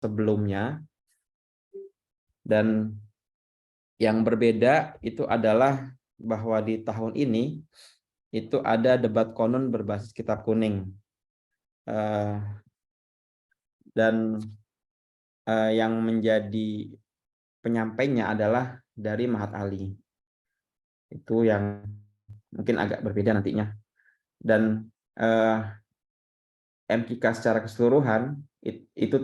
sebelumnya. Dan yang berbeda itu adalah bahwa di tahun ini itu ada debat konon berbasis kitab kuning. Dan yang menjadi penyampainya adalah dari Mahat Ali. Itu yang mungkin agak berbeda nantinya. Dan MKK secara keseluruhan itu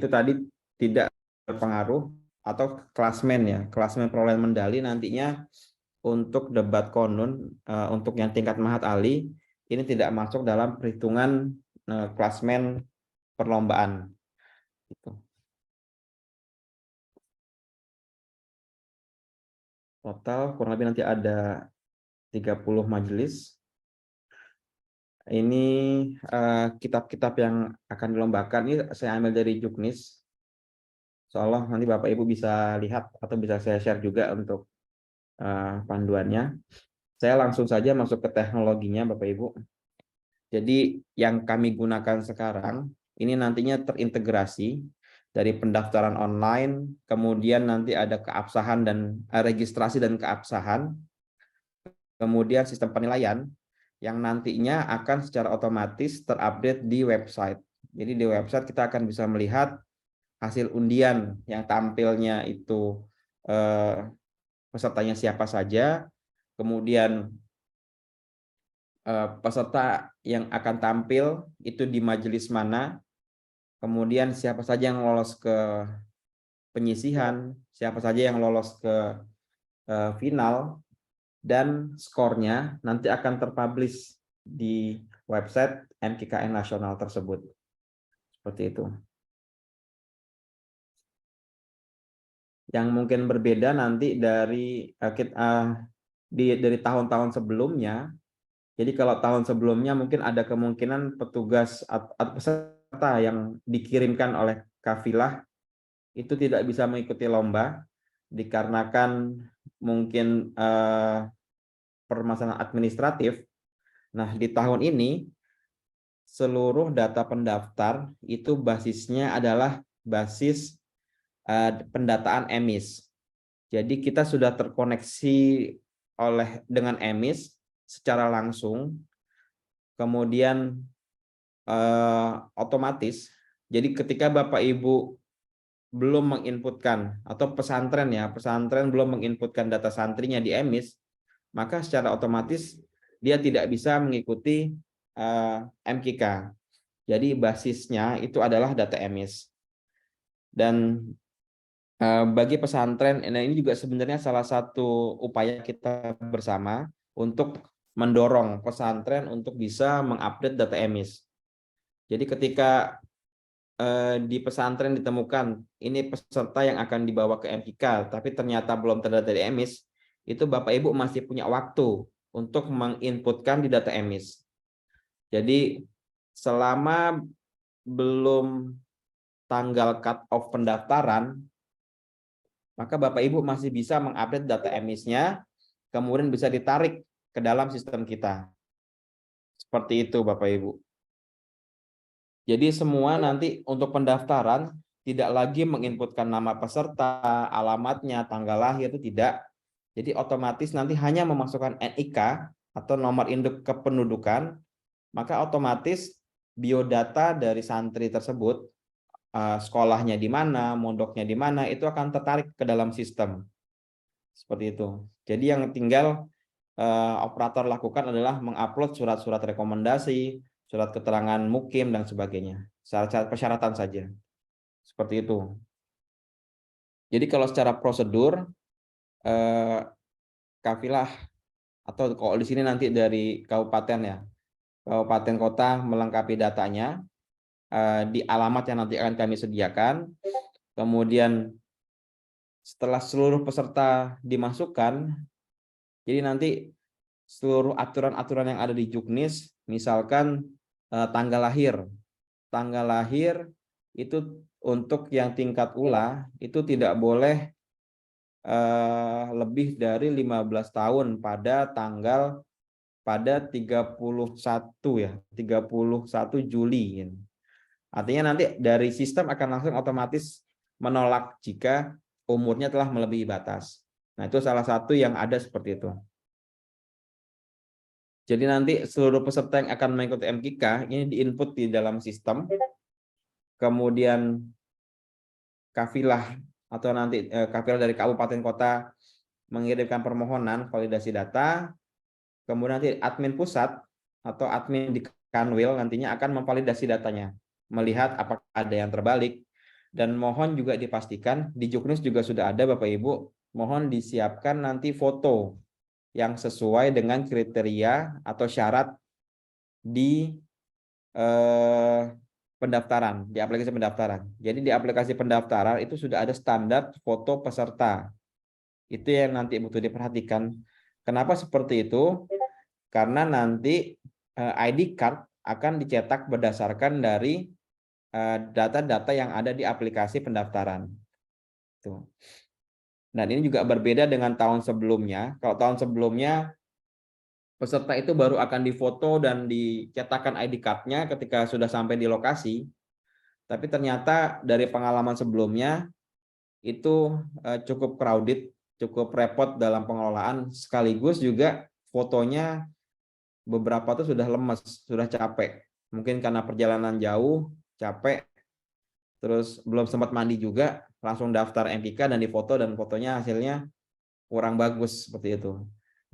tadi tidak berpengaruh, atau klasmen ya, klasmen perolehan medali nantinya untuk debat konon untuk yang tingkat Mahat Ali ini tidak masuk dalam perhitungan klasmen perlombaan. Gitu. Total kurang lebih nanti ada 30 majelis. Ini kitab-kitab yang akan dilombakan ini saya ambil dari Juknis. Seolah nanti Bapak Ibu bisa lihat atau bisa saya share juga untuk panduannya. Saya langsung saja masuk ke teknologinya Bapak Ibu. Jadi yang kami gunakan sekarang ini nantinya terintegrasi dari pendaftaran online, kemudian nanti ada keabsahan dan registrasi dan keabsahan, kemudian sistem penilaian yang nantinya akan secara otomatis terupdate di website. Jadi di website kita akan bisa melihat hasil undian yang tampilnya itu pesertanya siapa saja, kemudian peserta yang akan tampil itu di majelis mana, kemudian siapa saja yang lolos ke penyisihan, siapa saja yang lolos ke final, dan skornya nanti akan terpublish di website MKKN nasional tersebut. Seperti itu. Yang mungkin berbeda nanti dari tahun-tahun sebelumnya. Jadi kalau tahun sebelumnya mungkin ada kemungkinan petugas atau peserta yang dikirimkan oleh kafilah itu tidak bisa mengikuti lomba dikarenakan mungkin permasalahan administratif. Nah, di tahun ini seluruh data pendaftar itu basisnya adalah basis pendataan EMIS. Jadi kita sudah terkoneksi dengan EMIS secara langsung, kemudian otomatis. Jadi ketika Bapak Ibu belum menginputkan, atau pesantren belum menginputkan data santrinya di EMIS, maka secara otomatis dia tidak bisa mengikuti MKK. Jadi basisnya itu adalah data EMIS. Dan bagi pesantren, nah ini juga sebenarnya salah satu upaya kita bersama untuk mendorong pesantren untuk bisa mengupdate data EMIS. Jadi ketika di pesantren ditemukan ini peserta yang akan dibawa ke MKK, tapi ternyata belum terdata di EMIS, itu Bapak Ibu masih punya waktu untuk menginputkan di data EMIS. Jadi selama belum tanggal cut off pendaftaran, maka Bapak Ibu masih bisa mengupdate data EMIS-nya, kemudian bisa ditarik ke dalam sistem kita. Seperti itu Bapak Ibu. Jadi semua nanti untuk pendaftaran tidak lagi menginputkan nama peserta, alamatnya, tanggal lahir, itu tidak. Jadi otomatis nanti hanya memasukkan NIK atau nomor induk kependudukan, maka otomatis biodata dari santri tersebut, sekolahnya di mana, mondoknya di mana, itu akan tertarik ke dalam sistem. Seperti itu. Jadi yang tinggal operator lakukan adalah mengupload surat-surat rekomendasi, surat keterangan mukim, dan sebagainya. Syarat-syarat persyaratan saja. Seperti itu. Jadi kalau secara prosedur, kafilah, atau kalau di sini nanti dari kabupaten ya, kabupaten kota melengkapi datanya di alamat yang nanti akan kami sediakan. Kemudian setelah seluruh peserta dimasukkan, jadi nanti seluruh aturan-aturan yang ada di Juknis, misalkan tanggal lahir itu untuk yang tingkat ULA itu tidak boleh lebih dari 15 tahun pada 31 Juli. Artinya nanti dari sistem akan langsung otomatis menolak jika umurnya telah melebihi batas. Nah, itu salah satu yang ada seperti itu. Jadi nanti seluruh peserta yang akan mengikuti MKK ini diinput di dalam sistem. Kemudian kafilah atau nanti kafilah dari kabupaten kota mengirimkan permohonan validasi data. Kemudian nanti admin pusat atau admin di Kanwil nantinya akan memvalidasi datanya, melihat apakah ada yang terbalik. Dan mohon juga dipastikan di Juknis juga sudah ada Bapak Ibu, mohon disiapkan nanti foto yang sesuai dengan kriteria atau syarat di pendaftaran, di aplikasi pendaftaran. Jadi di aplikasi pendaftaran itu sudah ada standar foto peserta. Itu yang nanti butuh diperhatikan. Kenapa seperti itu? Karena nanti ID card akan dicetak berdasarkan dari data-data yang ada di aplikasi pendaftaran. Tuh. Dan ini juga berbeda dengan tahun sebelumnya. Kalau tahun sebelumnya peserta itu baru akan difoto dan dicetakkan ID card-nya ketika sudah sampai di lokasi. Tapi ternyata dari pengalaman sebelumnya itu cukup crowded, cukup repot dalam pengelolaan, sekaligus juga fotonya beberapa tuh sudah lemes, sudah capek. Mungkin karena perjalanan jauh, capek, terus belum sempat mandi juga, langsung daftar MKK dan difoto dan fotonya hasilnya kurang bagus seperti itu.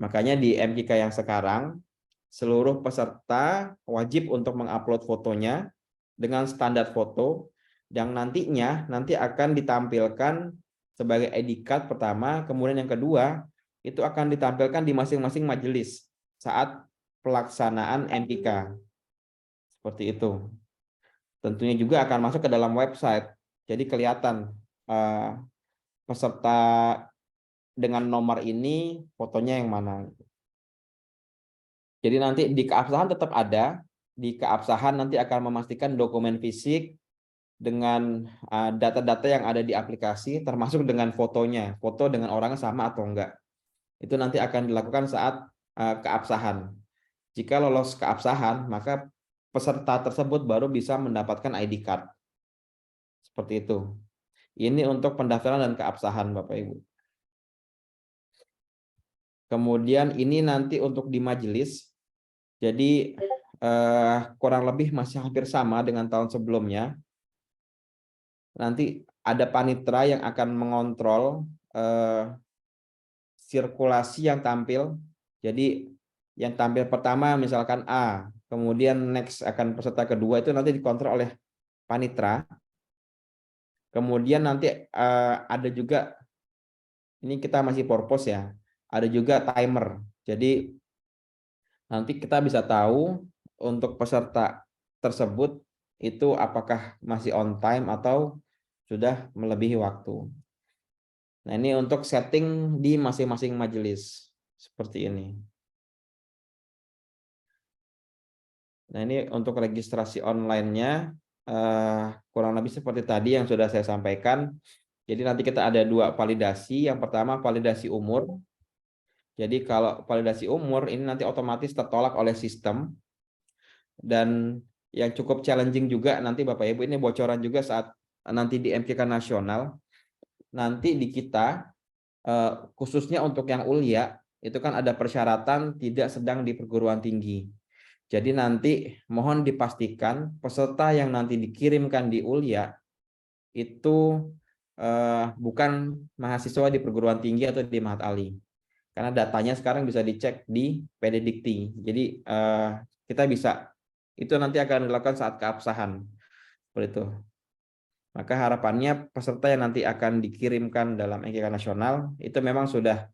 Makanya di MKK yang sekarang, seluruh peserta wajib untuk mengupload fotonya dengan standar foto yang nanti akan ditampilkan sebagai ID card pertama, kemudian yang kedua itu akan ditampilkan di masing-masing majelis saat pelaksanaan MKK. Seperti itu. Tentunya juga akan masuk ke dalam website. Jadi kelihatan peserta dengan nomor ini fotonya yang mana. Jadi nanti di keabsahan tetap ada. Di keabsahan nanti akan memastikan dokumen fisik dengan data-data yang ada di aplikasi, termasuk dengan fotonya. Foto dengan orangnya sama atau enggak. Itu nanti akan dilakukan saat keabsahan. Jika lolos keabsahan, maka peserta tersebut baru bisa mendapatkan ID card. Seperti itu. Ini untuk pendaftaran dan keabsahan, Bapak Ibu. Kemudian ini nanti untuk di majelis. Jadi kurang lebih masih hampir sama dengan tahun sebelumnya. Nanti ada panitera yang akan mengontrol sirkulasi yang tampil. Jadi yang tampil pertama misalkan A, kemudian next akan peserta kedua itu nanti dikontrol oleh panitera. Kemudian nanti ada juga, ini kita masih purpose ya, ada juga timer. Jadi nanti kita bisa tahu untuk peserta tersebut itu apakah masih on time atau sudah melebihi waktu. Nah, ini untuk setting di masing-masing majelis seperti ini. Nah, ini untuk registrasi online-nya kurang lebih seperti tadi yang sudah saya sampaikan. Jadi nanti kita ada dua validasi. Yang pertama validasi umur. Jadi kalau validasi umur ini nanti otomatis tertolak oleh sistem. Dan yang cukup challenging juga nanti Bapak Ibu, ini bocoran juga saat nanti di MKK nasional. Nanti di kita khususnya untuk yang Ulia itu kan ada persyaratan tidak sedang di perguruan tinggi. Jadi nanti mohon dipastikan peserta yang nanti dikirimkan di Ulia itu bukan mahasiswa di perguruan tinggi atau di Mahat Ali. Karena datanya sekarang bisa dicek di PD Dikti. Jadi kita bisa, itu nanti akan dilakukan saat keabsahan. Seperti itu. Maka harapannya peserta yang nanti akan dikirimkan dalam MKK nasional itu memang sudah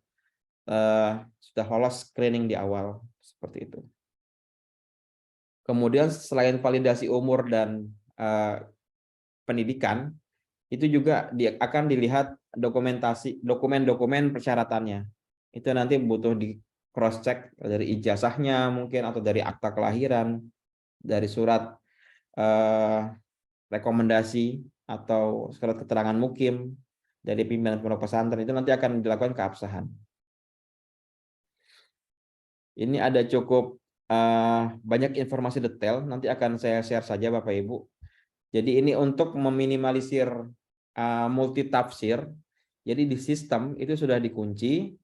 lolos screening di awal. Seperti itu. Kemudian selain validasi umur dan pendidikan, itu juga akan dilihat dokumen-dokumen persyaratannya. Itu nanti butuh di cross check dari ijazahnya mungkin atau dari akta kelahiran, dari surat rekomendasi atau surat keterangan mukim dari pimpinan pondok pesantren, itu nanti akan dilakukan keabsahan. Ini ada cukup banyak informasi detail, nanti akan saya share saja Bapak Ibu. Jadi ini untuk meminimalisir multitafsir. Jadi di sistem itu sudah dikunci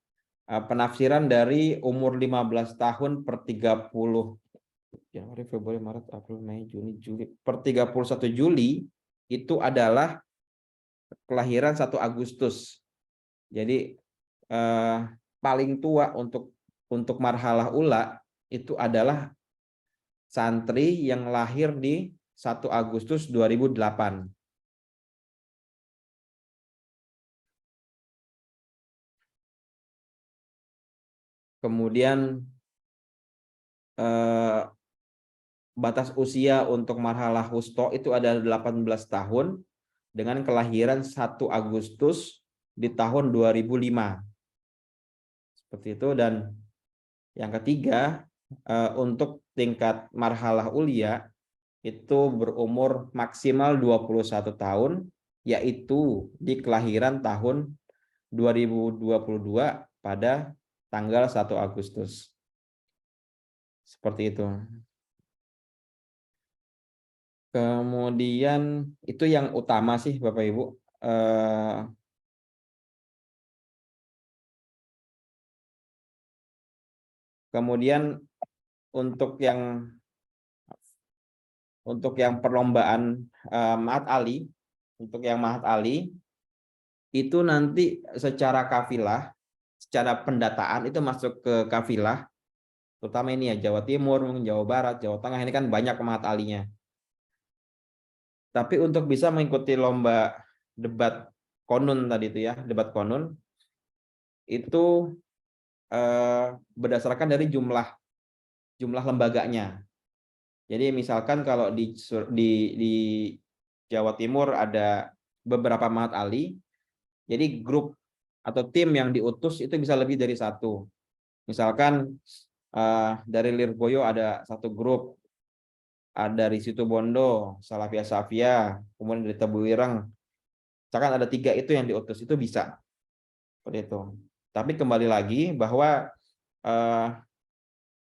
penafsiran dari umur 15 tahun per 30 Januari, Februari, Maret, April, Mei, Juni, Juli per 31 Juli itu adalah kelahiran 1 Agustus. Jadi paling tua untuk marhalah ula itu adalah santri yang lahir di 1 Agustus 2008. Kemudian batas usia untuk marhalah wusto itu ada 18 tahun dengan kelahiran 1 Agustus di tahun 2005. Seperti itu. Dan yang ketiga, untuk tingkat marhalah ulia itu berumur maksimal 21 tahun, yaitu di kelahiran tahun 2022 pada tanggal 1 Agustus. Seperti itu. Kemudian itu yang utama sih Bapak Ibu. Kemudian untuk yang perlombaan Mahat Ali, untuk yang Mahat Ali itu nanti secara kafilah, secara pendataan itu masuk ke kafilah, terutama ini ya Jawa Timur, Jawa Barat, Jawa Tengah, ini kan banyak Mahat Alinya. Tapi untuk bisa mengikuti lomba debat konun tadi itu ya, debat konun itu berdasarkan dari jumlah lembaganya. Jadi misalkan kalau di Jawa Timur ada beberapa Mahat Ali, jadi grup atau tim yang diutus itu bisa lebih dari 1. Misalkan dari Lirboyo ada 1 grup, ada dari Situbondo, Salafiyah Safia, kemudian dari Tebuireng, misalkan ada 3 itu yang diutus, itu bisa seperti itu. Tapi kembali lagi bahwa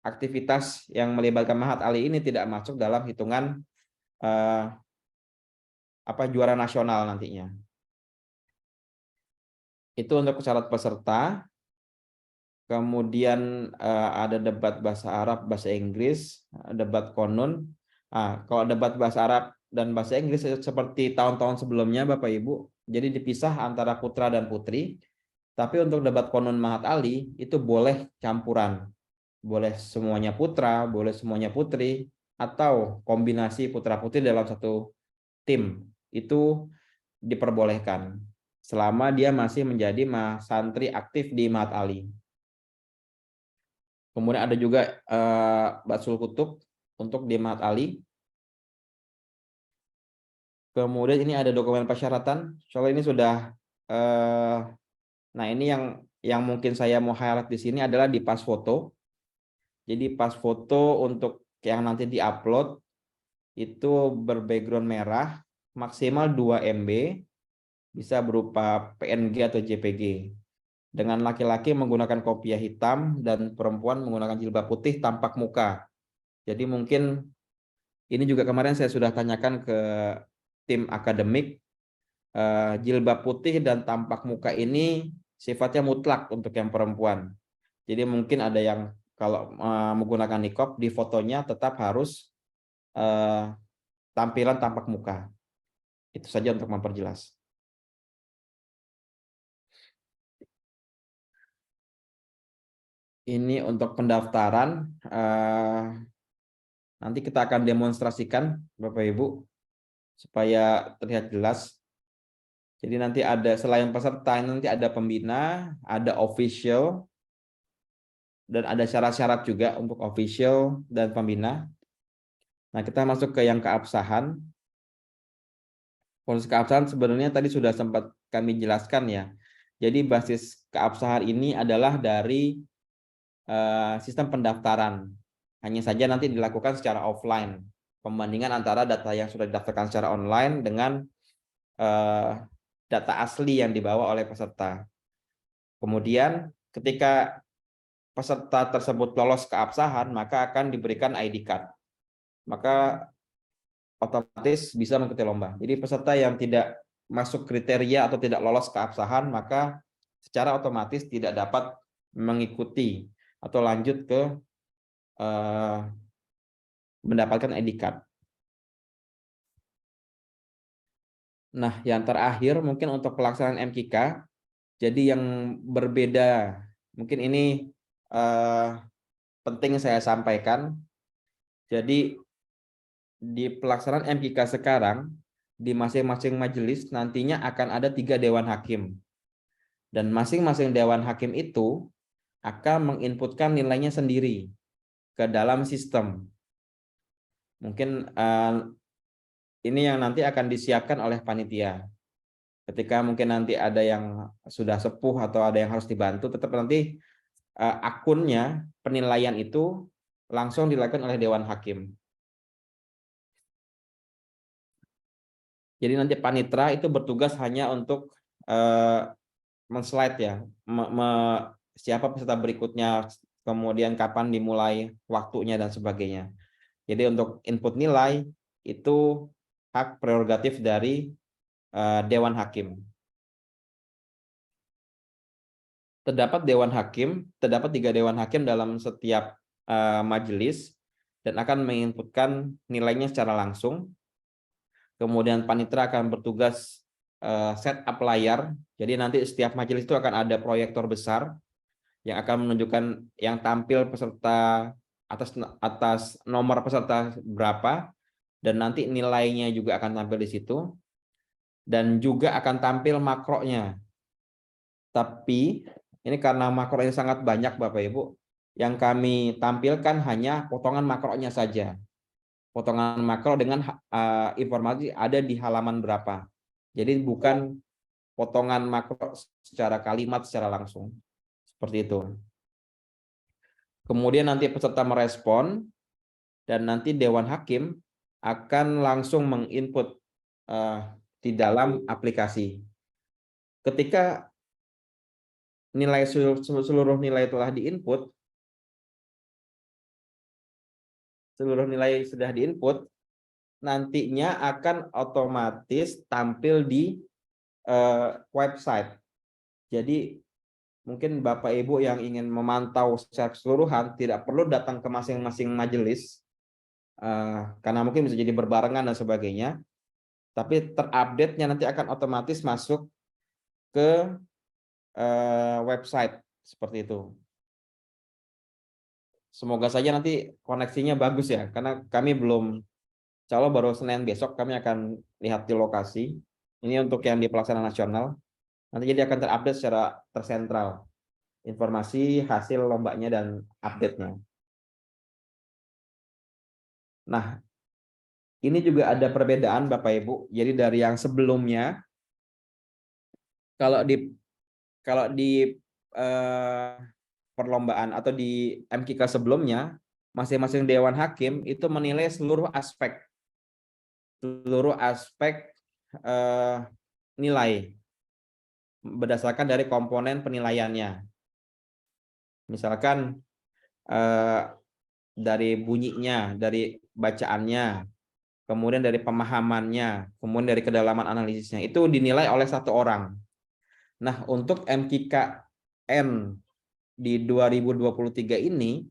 aktivitas yang melibatkan Mahat Ali ini tidak masuk dalam hitungan juara nasional nantinya. Itu untuk syarat peserta. Kemudian ada debat bahasa Arab, bahasa Inggris, debat konun. Kalau debat bahasa Arab dan bahasa Inggris seperti tahun-tahun sebelumnya Bapak Ibu, jadi dipisah antara putra dan putri. Tapi untuk debat konun Mahat Ali itu boleh campuran. Boleh semuanya putra, boleh semuanya putri, atau kombinasi putra-putri dalam satu tim. Itu diperbolehkan selama dia masih menjadi santri aktif di Mahat Ali. Kemudian ada juga Batsul Kutub untuk di Mahat Ali. Kemudian ini ada dokumen persyaratan. Soalnya ini sudah nah ini yang mungkin saya mau highlight di sini adalah di pas foto. Jadi pas foto untuk yang nanti diupload itu berbackground merah, maksimal 2 MB, bisa berupa PNG atau JPG. Dengan laki-laki menggunakan kopiah hitam dan perempuan menggunakan jilbab putih tampak muka. Jadi mungkin ini juga kemarin saya sudah tanyakan ke tim akademik, jilbab putih dan tampak muka ini sifatnya mutlak untuk yang perempuan. Jadi mungkin ada yang kalau menggunakan niqab di fotonya tetap harus tampilan tampak muka. Itu saja untuk memperjelas. Ini untuk pendaftaran. Nanti kita akan demonstrasikan Bapak Ibu supaya terlihat jelas. Jadi nanti ada selain peserta, nanti ada pembina, ada official, dan ada syarat-syarat juga untuk official dan pembina. Nah, kita masuk ke yang keabsahan. Proses keabsahan sebenarnya tadi sudah sempat kami jelaskan ya. Jadi basis keabsahan ini adalah dari sistem pendaftaran. Hanya saja nanti dilakukan secara offline. Pembandingan antara data yang sudah didaftarkan secara online dengan data asli yang dibawa oleh peserta. Kemudian ketika peserta tersebut lolos keabsahan, maka akan diberikan ID card. Maka otomatis bisa mengikuti lomba. Jadi peserta yang tidak masuk kriteria atau tidak lolos keabsahan, maka secara otomatis tidak dapat mengikuti atau lanjut ke mendapatkan ID card. Nah, yang terakhir mungkin untuk pelaksanaan MKK, jadi yang berbeda, mungkin ini penting saya sampaikan. Jadi di pelaksanaan MKK sekarang, di masing-masing majelis nantinya akan ada 3 dewan hakim. Dan masing-masing dewan hakim itu akan menginputkan nilainya sendiri ke dalam sistem. Mungkin ini yang nanti akan disiapkan oleh panitia. Ketika mungkin nanti ada yang sudah sepuh atau ada yang harus dibantu, tetap nanti akunnya penilaian itu langsung dilakukan oleh dewan hakim. Jadi nanti panitra itu bertugas hanya untuk men-slide ya, siapa peserta berikutnya, kemudian kapan dimulai waktunya dan sebagainya. Jadi untuk input nilai itu hak prerogatif dari dewan hakim. Terdapat 3 dewan hakim dalam setiap majelis dan akan menginputkan nilainya secara langsung. Kemudian panitra akan bertugas setup layar. Jadi nanti setiap majelis itu akan ada proyektor besar yang akan menunjukkan yang tampil peserta atas nomor peserta berapa, dan nanti nilainya juga akan tampil di situ, dan juga akan tampil makronya. Tapi ini karena makronya sangat banyak Bapak Ibu, yang kami tampilkan hanya potongan makronya saja. Potongan makro dengan informasi ada di halaman berapa. Jadi bukan potongan makro secara kalimat secara langsung. Seperti itu. Kemudian nanti peserta merespon dan nanti dewan hakim akan langsung menginput di dalam aplikasi. Ketika seluruh nilai telah diinput, nantinya akan otomatis tampil di website. Jadi mungkin Bapak Ibu yang ingin memantau secara keseluruhan tidak perlu datang ke masing-masing majelis, karena mungkin bisa jadi berbarengan dan sebagainya. Tapi terupdate-nya nanti akan otomatis masuk ke website seperti itu. Semoga saja nanti koneksinya bagus ya, karena kami belum, insya Allah baru Senin besok kami akan lihat di lokasi. Ini untuk yang di pelaksanaan nasional. Nanti jadi akan terupdate secara tersentral informasi hasil lombanya dan update-nya. Nah, ini juga ada perbedaan Bapak Ibu. Jadi dari yang sebelumnya, kalau di perlombaan atau di MKK sebelumnya, masing-masing dewan hakim itu menilai seluruh aspek nilai berdasarkan dari komponen penilaiannya. Misalkan dari bunyinya, dari bacaannya, kemudian dari pemahamannya, kemudian dari kedalaman analisisnya, itu dinilai oleh satu orang. Nah, untuk MKKN di 2023 ini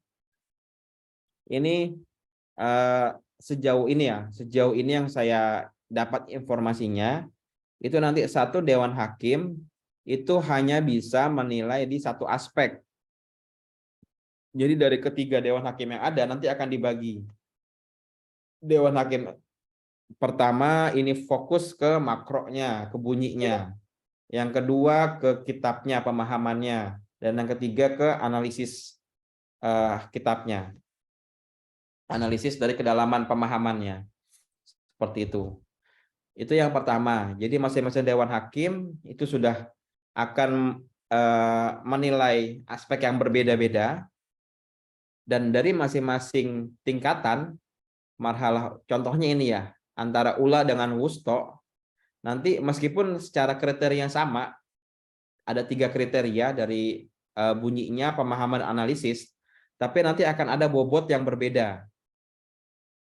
sejauh ini yang saya dapat informasinya, itu nanti satu dewan hakim itu hanya bisa menilai di satu aspek. Jadi dari ketiga dewan hakim yang ada nanti akan dibagi. Dewan hakim pertama ini fokus ke makronya, ke bunyinya. Yang kedua ke kitabnya, pemahamannya. Dan yang ketiga ke analisis kitabnya. Analisis dari kedalaman pemahamannya. Seperti itu. Itu yang pertama. Jadi masing-masing dewan hakim itu sudah akan menilai aspek yang berbeda-beda. Dan dari masing-masing tingkatan, marhalah contohnya ini ya, antara ula dengan wusto, nanti meskipun secara kriteria yang sama, ada 3 kriteria dari bunyinya, pemahaman, analisis, tapi nanti akan ada bobot yang berbeda.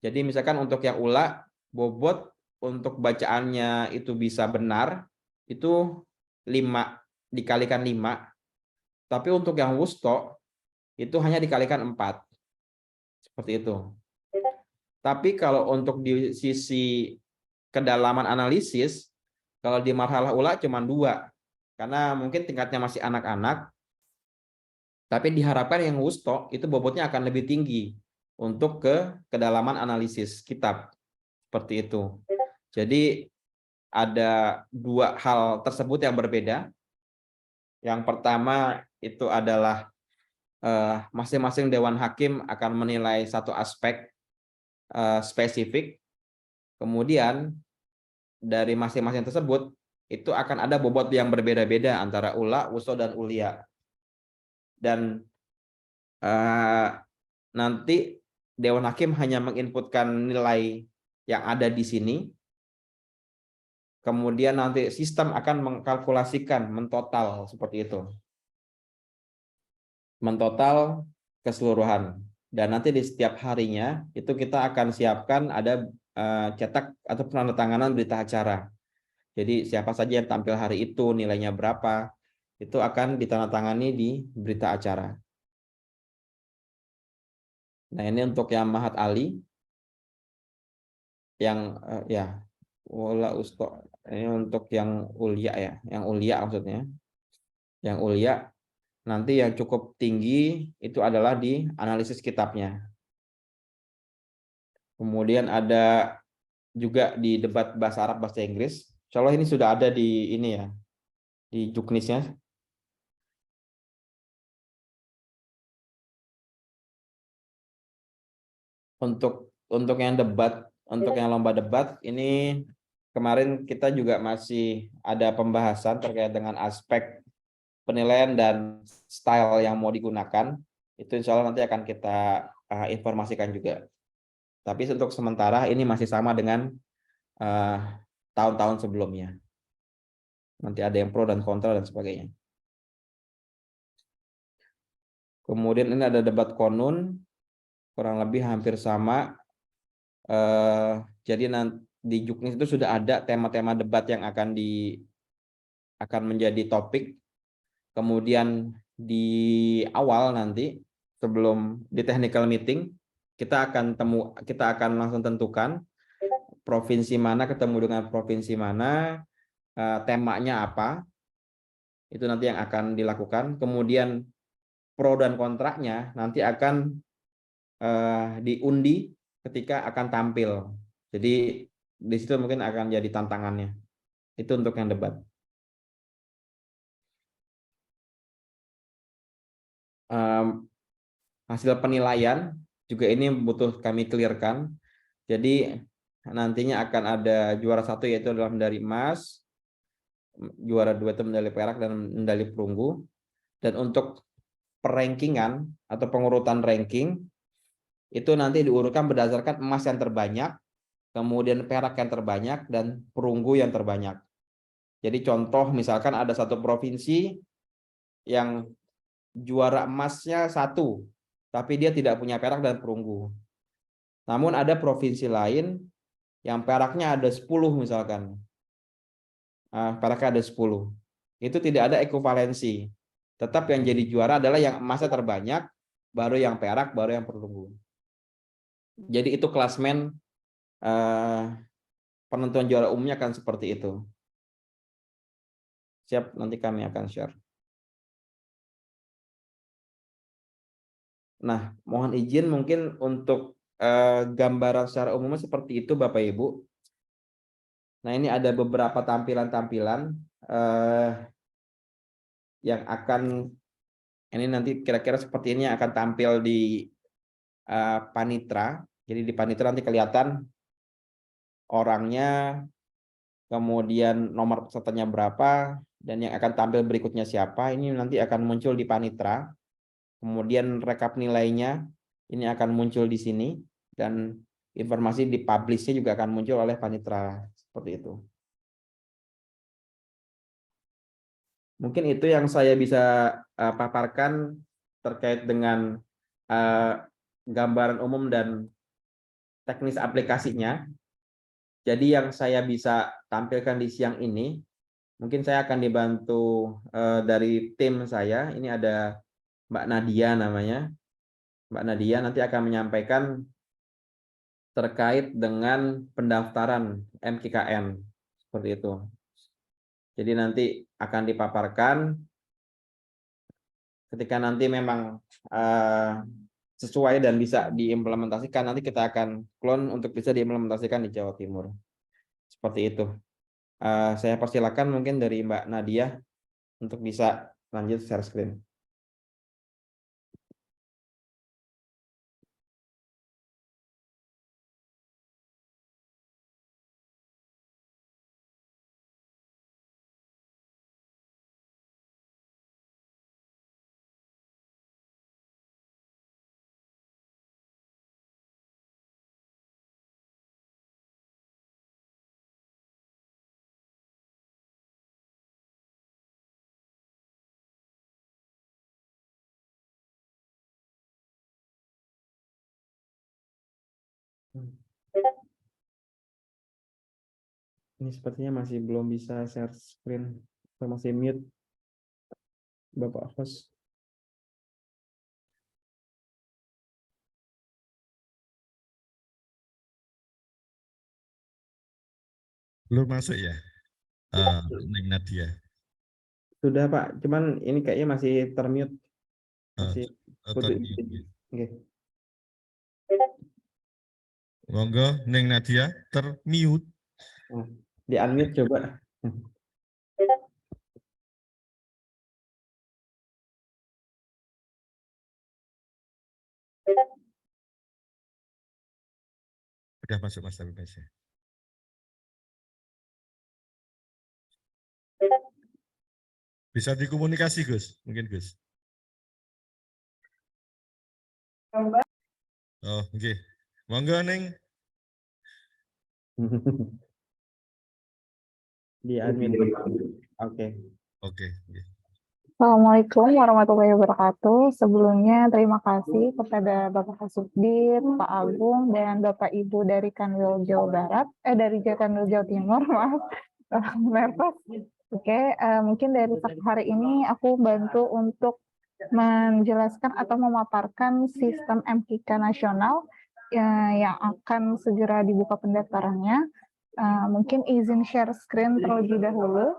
Jadi misalkan untuk yang ula bobot untuk bacaannya itu bisa benar itu 5 dikalikan 5, tapi untuk yang wusto itu hanya dikalikan 4. Seperti itu. Tapi kalau untuk di sisi kedalaman analisis, kalau di marhalah ula cuma 2. Karena mungkin tingkatnya masih anak-anak, tapi diharapkan yang wusto itu bobotnya akan lebih tinggi untuk ke kedalaman analisis kitab. Seperti itu. Jadi ada 2 hal tersebut yang berbeda. Yang pertama itu adalah masing-masing dewan hakim akan menilai satu aspek spesifik, kemudian dari masing-masing tersebut itu akan ada bobot yang berbeda-beda antara ula, wusto, dan ulia. Dan nanti dewan hakim hanya menginputkan nilai yang ada di sini, kemudian nanti sistem akan mengkalkulasikan, mentotal seperti itu, mentotal keseluruhan. Dan nanti di setiap harinya itu kita akan siapkan ada cetak atau penandatanganan berita acara. Jadi siapa saja yang tampil hari itu, nilainya berapa, itu akan ditandatangani di berita acara. Nah, ini untuk yang Mahat Ali, yang ya Wala Usto, ini untuk yang ulia ya, yang ulia maksudnya. Yang ulia nanti yang cukup tinggi itu adalah di analisis kitabnya. Kemudian ada juga di debat bahasa Arab bahasa Inggris. Insya Allah ini sudah ada di ini ya, di juknisnya. Untuk yang debat, untuk yang lomba debat ini kemarin kita juga masih ada pembahasan terkait dengan aspek penilaian dan style yang mau digunakan. Itu insya Allah nanti akan kita informasikan juga. Tapi untuk sementara ini masih sama dengan tahun-tahun sebelumnya. Nanti ada yang pro dan kontra dan sebagainya. Kemudian ini ada debat konun, kurang lebih hampir sama. Jadi nanti di juknis itu sudah ada tema-tema debat yang akan menjadi topik. Kemudian di awal nanti sebelum di technical meeting kita akan langsung tentukan provinsi mana ketemu dengan provinsi mana, temanya apa, itu nanti yang akan dilakukan. Kemudian pro dan kontraknya nanti akan diundi ketika akan tampil. Jadi di situ mungkin akan jadi tantangannya. Itu untuk yang debat. Hasil penilaian juga ini butuh kami clearkan. Jadi nantinya akan ada juara 1 yaitu adalah medali emas, juara 2 itu medali perak dan medali perunggu. Dan untuk perankingan atau pengurutan ranking itu nanti diurutkan berdasarkan emas yang terbanyak, kemudian perak yang terbanyak, dan perunggu yang terbanyak. Jadi contoh misalkan ada satu provinsi yang juara emasnya 1, tapi dia tidak punya perak dan perunggu. Namun ada provinsi lain yang peraknya ada 10 misalkan. Peraknya ada 10. Itu tidak ada ekuivalensi. Tetap yang jadi juara adalah yang emasnya terbanyak, baru yang perak, baru yang perunggu. Jadi itu klasmen penentuan juara umumnya akan seperti itu. Siap, nanti kami akan share. Nah, mohon izin mungkin untuk gambaran secara umumnya seperti itu Bapak Ibu. Nah, ini ada beberapa tampilan-tampilan yang akan ini nanti kira-kira seperti ini akan tampil di panitra. Jadi di panitra nanti kelihatan orangnya, kemudian nomor pesertanya berapa, dan yang akan tampil berikutnya siapa. Ini nanti akan muncul di panitra. Kemudian rekap nilainya ini akan muncul di sini, dan informasi di publish-nya juga akan muncul oleh panitra seperti itu. Mungkin itu yang saya bisa paparkan terkait dengan gambaran umum dan teknis aplikasinya. Jadi yang saya bisa tampilkan di siang ini, mungkin saya akan dibantu dari tim saya. Ini ada Mbak Nadia namanya. Mbak Nadia nanti akan menyampaikan terkait dengan pendaftaran MKKN seperti itu. Jadi nanti akan dipaparkan ketika nanti memang sesuai dan bisa diimplementasikan, nanti kita akan clone untuk bisa diimplementasikan di Jawa Timur. Seperti itu. Saya persilakan mungkin dari Mbak Nadia untuk bisa lanjut share screen. Ini sepertinya masih belum bisa share screen, saya masih mute Bapak host. Belum masuk ya, Neng Nadia. Sudah Pak, cuman ini kayaknya masih termute, masih kudu Termute. izin. Oke. Monggo Neng Nadia termute. Di unmute coba. Udah masuk Mas Tabibas ya. Bisa dikomunikasi Gus, mungkin Gus. Oh, oke. Okay. Monggo Neng. Di unmute. Oke. Oke. Assalamualaikum warahmatullahi wabarakatuh. Sebelumnya terima kasih kepada Bapak Kasubdit, Pak Agung, dan Bapak Ibu dari Kanwil Jawa Barat, dari Kanwil Jawa Timur, maaf, nervous. Oke, mungkin dari hari ini aku bantu untuk menjelaskan atau memaparkan sistem MKK nasional yang akan segera dibuka pendaftarannya. Mungkin izin share screen terlebih dahulu.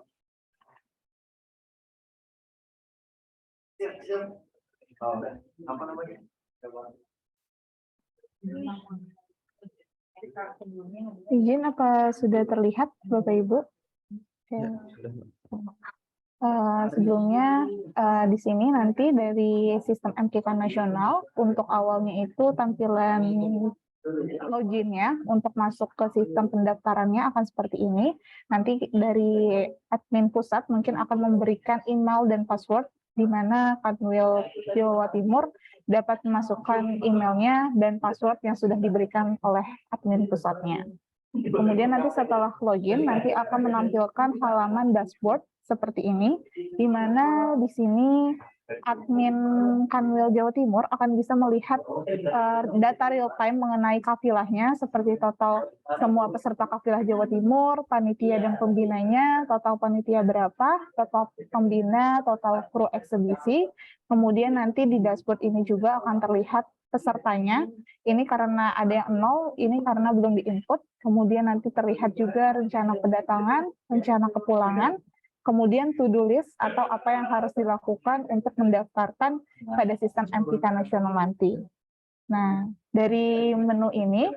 Izin apa sudah terlihat Bapak Ibu? Ya, sebelumnya di sini nanti dari sistem MKK nasional untuk awalnya itu tampilan loginnya untuk masuk ke sistem pendaftarannya akan seperti ini. Nanti dari admin pusat mungkin akan memberikan email dan password di mana Kanwil Jawa Timur dapat memasukkan emailnya dan password yang sudah diberikan oleh admin pusatnya. Kemudian nanti setelah login, nanti akan menampilkan halaman dashboard seperti ini, di mana di sini admin Kanwil Jawa Timur akan bisa melihat data real time mengenai kafilahnya, seperti total semua peserta kafilah Jawa Timur, panitia dan pembinanya, total panitia berapa, total pembina, total kru eksebisi. Kemudian nanti di dashboard ini juga akan terlihat pesertanya. Ini karena ada yang 0, ini karena belum diinput. Kemudian nanti terlihat juga rencana kedatangan, rencana kepulangan, kemudian to-do list atau apa yang harus dilakukan untuk mendaftarkan pada sistem MKK nasional nanti. Nah, dari menu ini,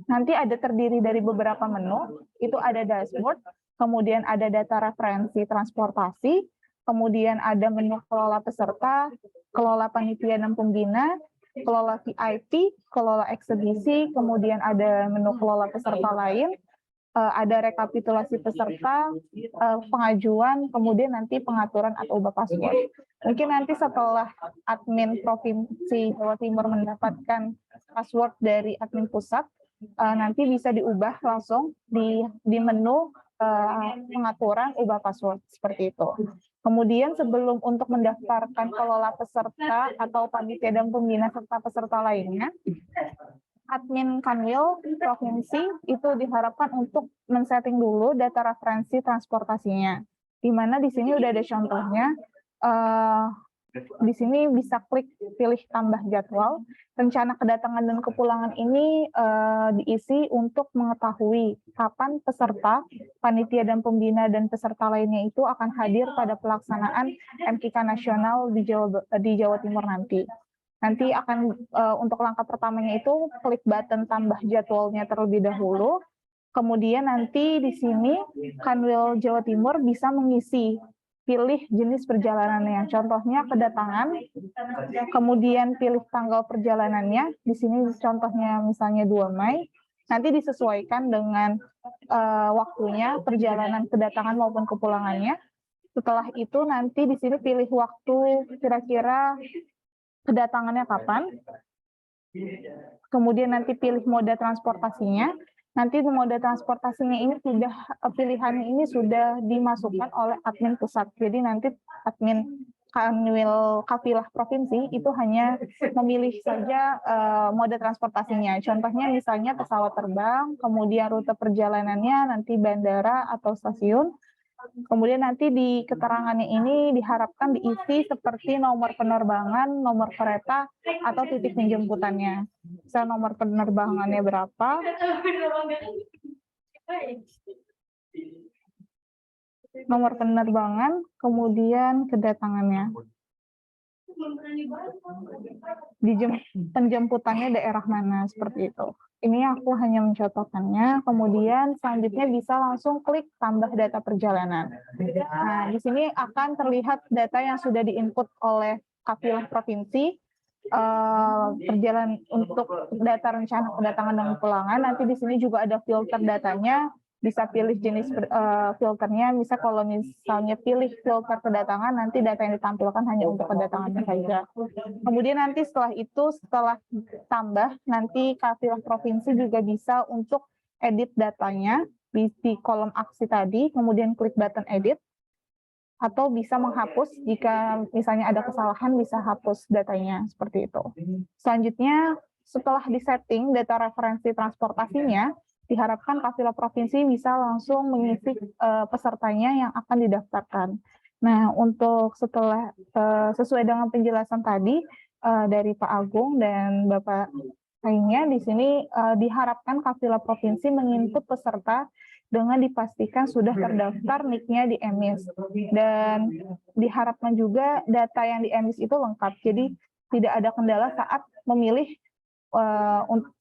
nanti ada terdiri dari beberapa menu, itu ada dashboard, kemudian ada data referensi transportasi, kemudian ada menu kelola peserta, kelola panitia dan pembina, kelola VIP, kelola eksebisi, kemudian ada menu kelola peserta lain, ada rekapitulasi peserta, pengajuan, kemudian nanti pengaturan atau ubah password. Mungkin nanti setelah admin Provinsi Jawa Timur mendapatkan password dari admin pusat, nanti bisa diubah langsung di menu pengaturan ubah password seperti itu. Kemudian sebelum untuk mendaftarkan kelola peserta atau panitia dan pembina serta peserta lainnya, admin Kanwil provinsi itu diharapkan untuk men-setting dulu data referensi transportasinya. Di mana di sini udah ada contohnya. Di sini bisa klik pilih tambah jadwal. Rencana kedatangan dan kepulangan ini diisi untuk mengetahui kapan peserta, panitia dan pembina dan peserta lainnya itu akan hadir pada pelaksanaan MKK nasional di Jawa Timur nanti. Nanti akan untuk langkah pertamanya itu klik button tambah jadwalnya terlebih dahulu. Kemudian nanti di sini Kanwil Jawa Timur bisa mengisi pilih jenis perjalanannya. Contohnya kedatangan, kemudian pilih tanggal perjalanannya. Di sini contohnya misalnya 2 Mei. Nanti disesuaikan dengan waktunya perjalanan kedatangan maupun kepulangannya. Setelah itu nanti di sini pilih waktu kira-kira kedatangannya kapan. Kemudian nanti pilih moda transportasinya. Nanti moda transportasinya ini pilihannya ini sudah dimasukkan oleh admin pusat. Jadi nanti admin Kanwil Kafilah provinsi itu hanya memilih saja moda transportasinya. Contohnya misalnya pesawat terbang, kemudian rute perjalanannya nanti bandara atau stasiun. Kemudian nanti di keterangannya ini diharapkan diisi seperti nomor penerbangan, nomor kereta, atau titik penjemputannya. Misal nomor penerbangannya berapa, nomor penerbangan, kemudian kedatangannya. Penjemputannya daerah mana, seperti itu. Ini aku hanya mencontohkannya, kemudian selanjutnya bisa langsung klik tambah data perjalanan. Nah, di sini akan terlihat data yang sudah diinput oleh Kafilah Provinsi, perjalanan untuk data rencana kedatangan dan kepulangan. Nanti di sini juga ada filter datanya, bisa pilih jenis filternya. Misal kalau misalnya pilih filter kedatangan, nanti data yang ditampilkan hanya untuk kedatangan saja. Kemudian nanti setelah tambah, nanti Kafilah Provinsi juga bisa untuk edit datanya di kolom aksi tadi, kemudian klik button edit, atau bisa menghapus jika misalnya ada kesalahan, bisa hapus datanya, seperti itu. Selanjutnya, setelah disetting data referensi transportasinya, diharapkan Kafilah Provinsi bisa langsung mengisi pesertanya yang akan didaftarkan. Nah, untuk setelah sesuai dengan penjelasan tadi dari Pak Agung dan Bapak lainnya, di sini diharapkan Kafilah Provinsi menginput peserta dengan dipastikan sudah terdaftar NIK-nya di EMIS. Dan diharapkan juga data yang di EMIS itu lengkap, jadi tidak ada kendala saat memilih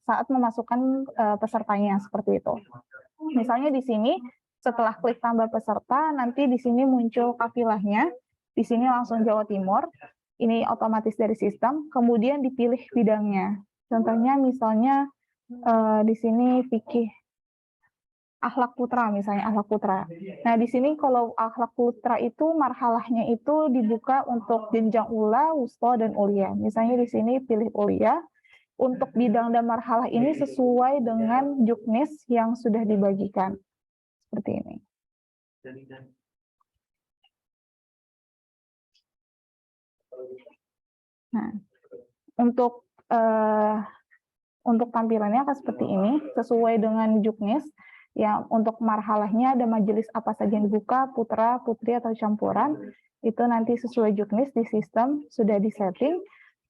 saat memasukkan pesertanya, seperti itu. Misalnya di sini setelah klik tambah peserta, nanti di sini muncul kafilahnya, di sini langsung Jawa Timur, ini otomatis dari sistem, kemudian dipilih bidangnya. Contohnya misalnya di sini fikih akhlak putra, misalnya akhlak putra. Nah, di sini kalau akhlak putra itu marhalahnya itu dibuka untuk jenjang ula, wusta, dan ulia. Misalnya di sini pilih ulia. Untuk bidang dan marhalah ini sesuai dengan juknis yang sudah dibagikan. Seperti ini. Nah, untuk tampilannya akan seperti ini, sesuai dengan juknis. Ya, untuk marhalahnya ada majelis apa saja yang dibuka, putra, putri, atau campuran. Itu nanti sesuai juknis di sistem, sudah disetting.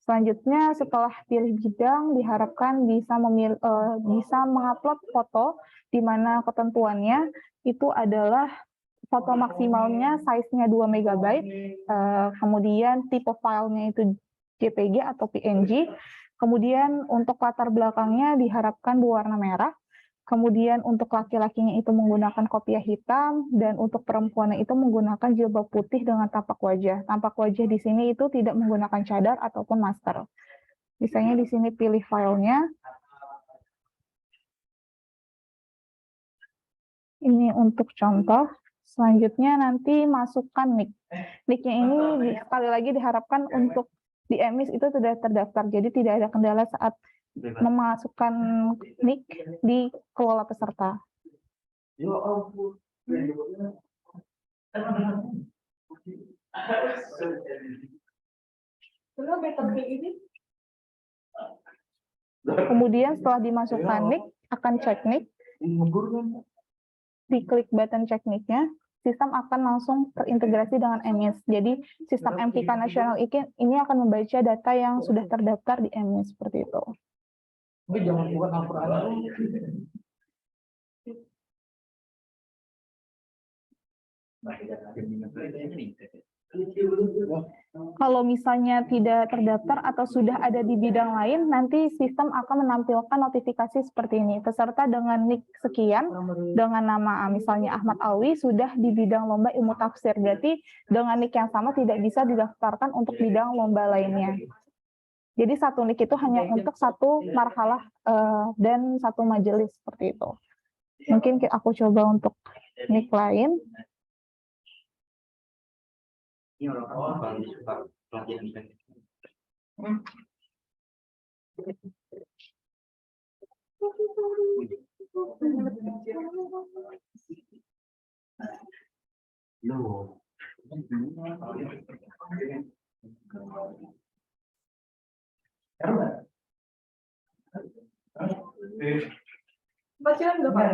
Selanjutnya, setelah pilih bidang, diharapkan bisa mengupload foto, di mana ketentuannya itu adalah foto maksimalnya size-nya 2 MB, kemudian tipe filenya itu JPG atau PNG, kemudian untuk latar belakangnya diharapkan berwarna merah, kemudian untuk laki-lakinya itu menggunakan kopiah hitam, dan untuk perempuannya itu menggunakan jilbab putih dengan tapak wajah. Tapak wajah di sini itu tidak menggunakan cadar ataupun masker. Misalnya di sini pilih filenya. Ini untuk contoh. Selanjutnya nanti masukkan NIK. NIK-nya ini sekali lagi diharapkan untuk di EMIS itu sudah terdaftar, jadi tidak ada kendala saat memasukkan NIK di kelola peserta. Kemudian setelah dimasukkan NIK, akan cek NIK, diklik button cek NIK-nya, sistem akan langsung terintegrasi dengan EMIS. Jadi sistem MKK nasional ini akan membaca data yang sudah terdaftar di EMIS seperti itu. Kalau misalnya tidak terdaftar atau sudah ada di bidang lain, nanti sistem akan menampilkan notifikasi seperti ini. Peserta dengan NIK sekian, dengan nama misalnya Ahmad Alwi, sudah di bidang lomba ilmu tafsir. Berarti dengan NIK yang sama tidak bisa didaftarkan untuk bidang lomba lainnya. Jadi satu NIK itu hanya untuk satu marhalah dan satu majelis seperti itu. Mungkin aku coba untuk NIK lain. Ini orang paling suka pelatihan bacaan nggak Pak?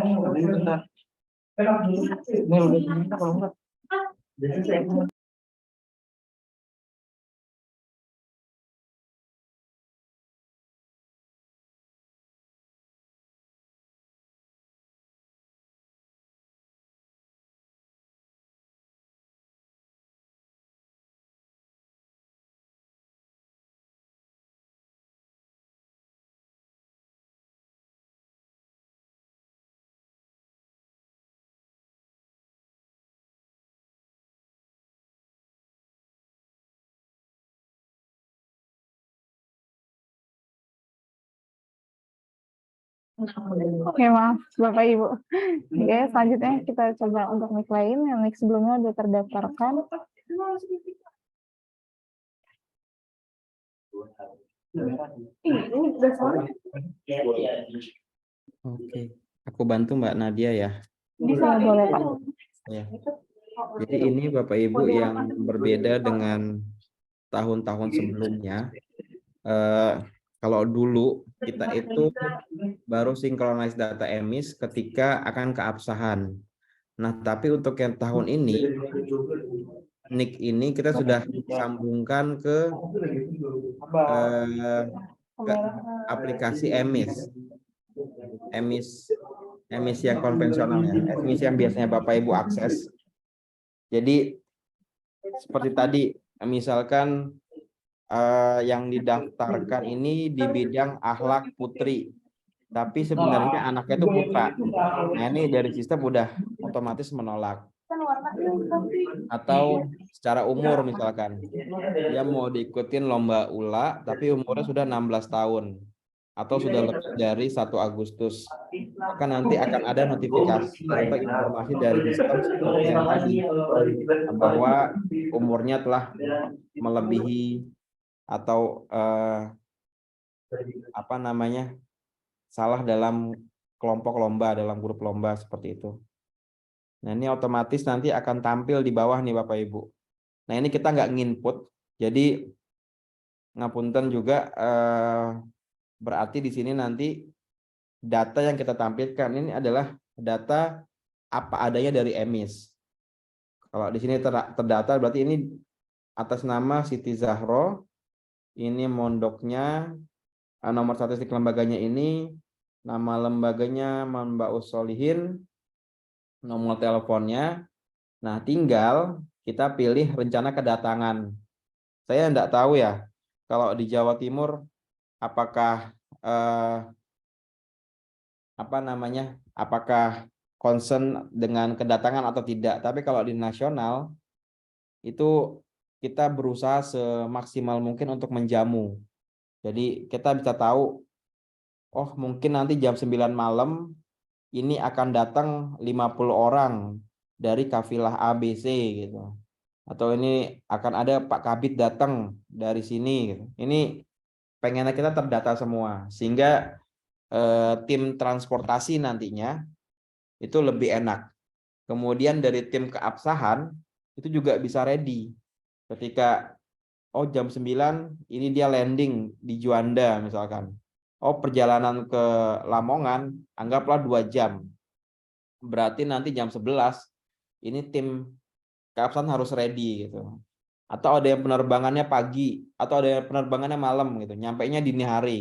Oke, maaf Bapak Ibu. Oke, selanjutnya kita coba untuk NIK lain yang NIK sebelumnya sudah terdaftarkan. Oke, aku bantu Mbak Nadia ya. Bisa, boleh Pak. Ya. Jadi ini Bapak Ibu yang berbeda dengan tahun-tahun sebelumnya. Kalau dulu kita itu baru synchronize data EMIS ketika akan keabsahan. Nah, tapi untuk yang tahun ini, NIK ini kita sudah sambungkan ke aplikasi EMIS. EMIS yang konvensional ya, EMIS yang biasanya Bapak Ibu akses. Jadi seperti tadi, misalkan yang didaftarkan ini di bidang akhlak putri, tapi sebenarnya anaknya itu putra. Nah, ini dari sistem udah otomatis menolak. Atau secara umur misalkan, dia mau diikutin lomba ULA, tapi umurnya sudah 16 tahun. Atau sudah lebih dari 1 Agustus. Maka nanti akan ada notifikasi atau informasi dari sistem seperti yang tadi, bahwa umurnya telah melebihi atau salah dalam kelompok lomba, dalam grup lomba seperti itu. Nah, ini otomatis nanti akan tampil di bawah nih Bapak Ibu. Nah, ini kita nggak nginput, jadi ngapunten juga, berarti di sini nanti data yang kita tampilkan ini adalah data apa adanya dari EMIS. Kalau di sini terdata berarti ini atas nama Siti Zahro. Ini mondoknya, nomor statistik lembaganya ini, nama lembaganya Manbaus Solihin, nomor teleponnya. Nah, tinggal kita pilih rencana kedatangan. Saya enggak tahu ya, kalau di Jawa Timur apakah apakah concern dengan kedatangan atau tidak. Tapi kalau di nasional itu kita berusaha semaksimal mungkin untuk menjamu. Jadi kita bisa tahu, oh mungkin nanti jam 9 malam ini akan datang 50 orang dari kafilah ABC gitu. Atau ini akan ada Pak Kabid datang dari sini gitu. Ini pengennya kita terdata semua sehingga tim transportasi nantinya itu lebih enak. Kemudian dari tim keabsahan itu juga bisa ready. Ketika jam 9 ini dia landing di Juanda misalkan. oh perjalanan ke Lamongan anggaplah 2 jam. Berarti nanti jam 11 ini tim keabsahan harus ready gitu. Atau ada yang penerbangannya pagi, atau ada yang penerbangannya malam gitu, nyampainya dini hari.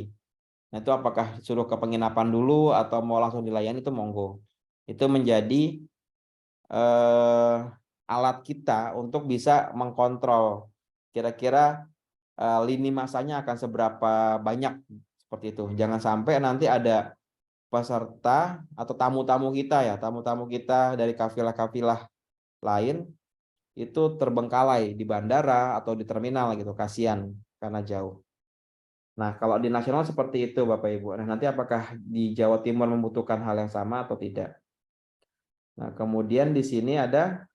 Nah, itu apakah suruh ke penginapan dulu atau mau langsung dilayani, itu monggo. Itu menjadi alat kita untuk bisa mengkontrol kira-kira lini masanya akan seberapa banyak, seperti itu. Jangan sampai nanti ada peserta atau tamu-tamu kita ya, tamu-tamu kita dari kafilah-kafilah lain itu terbengkalai di bandara atau di terminal gitu, kasihan karena jauh. Nah, kalau di nasional seperti itu Bapak Ibu. Nah, nanti apakah di Jawa Timur membutuhkan hal yang sama atau tidak? Nah, kemudian di sini ada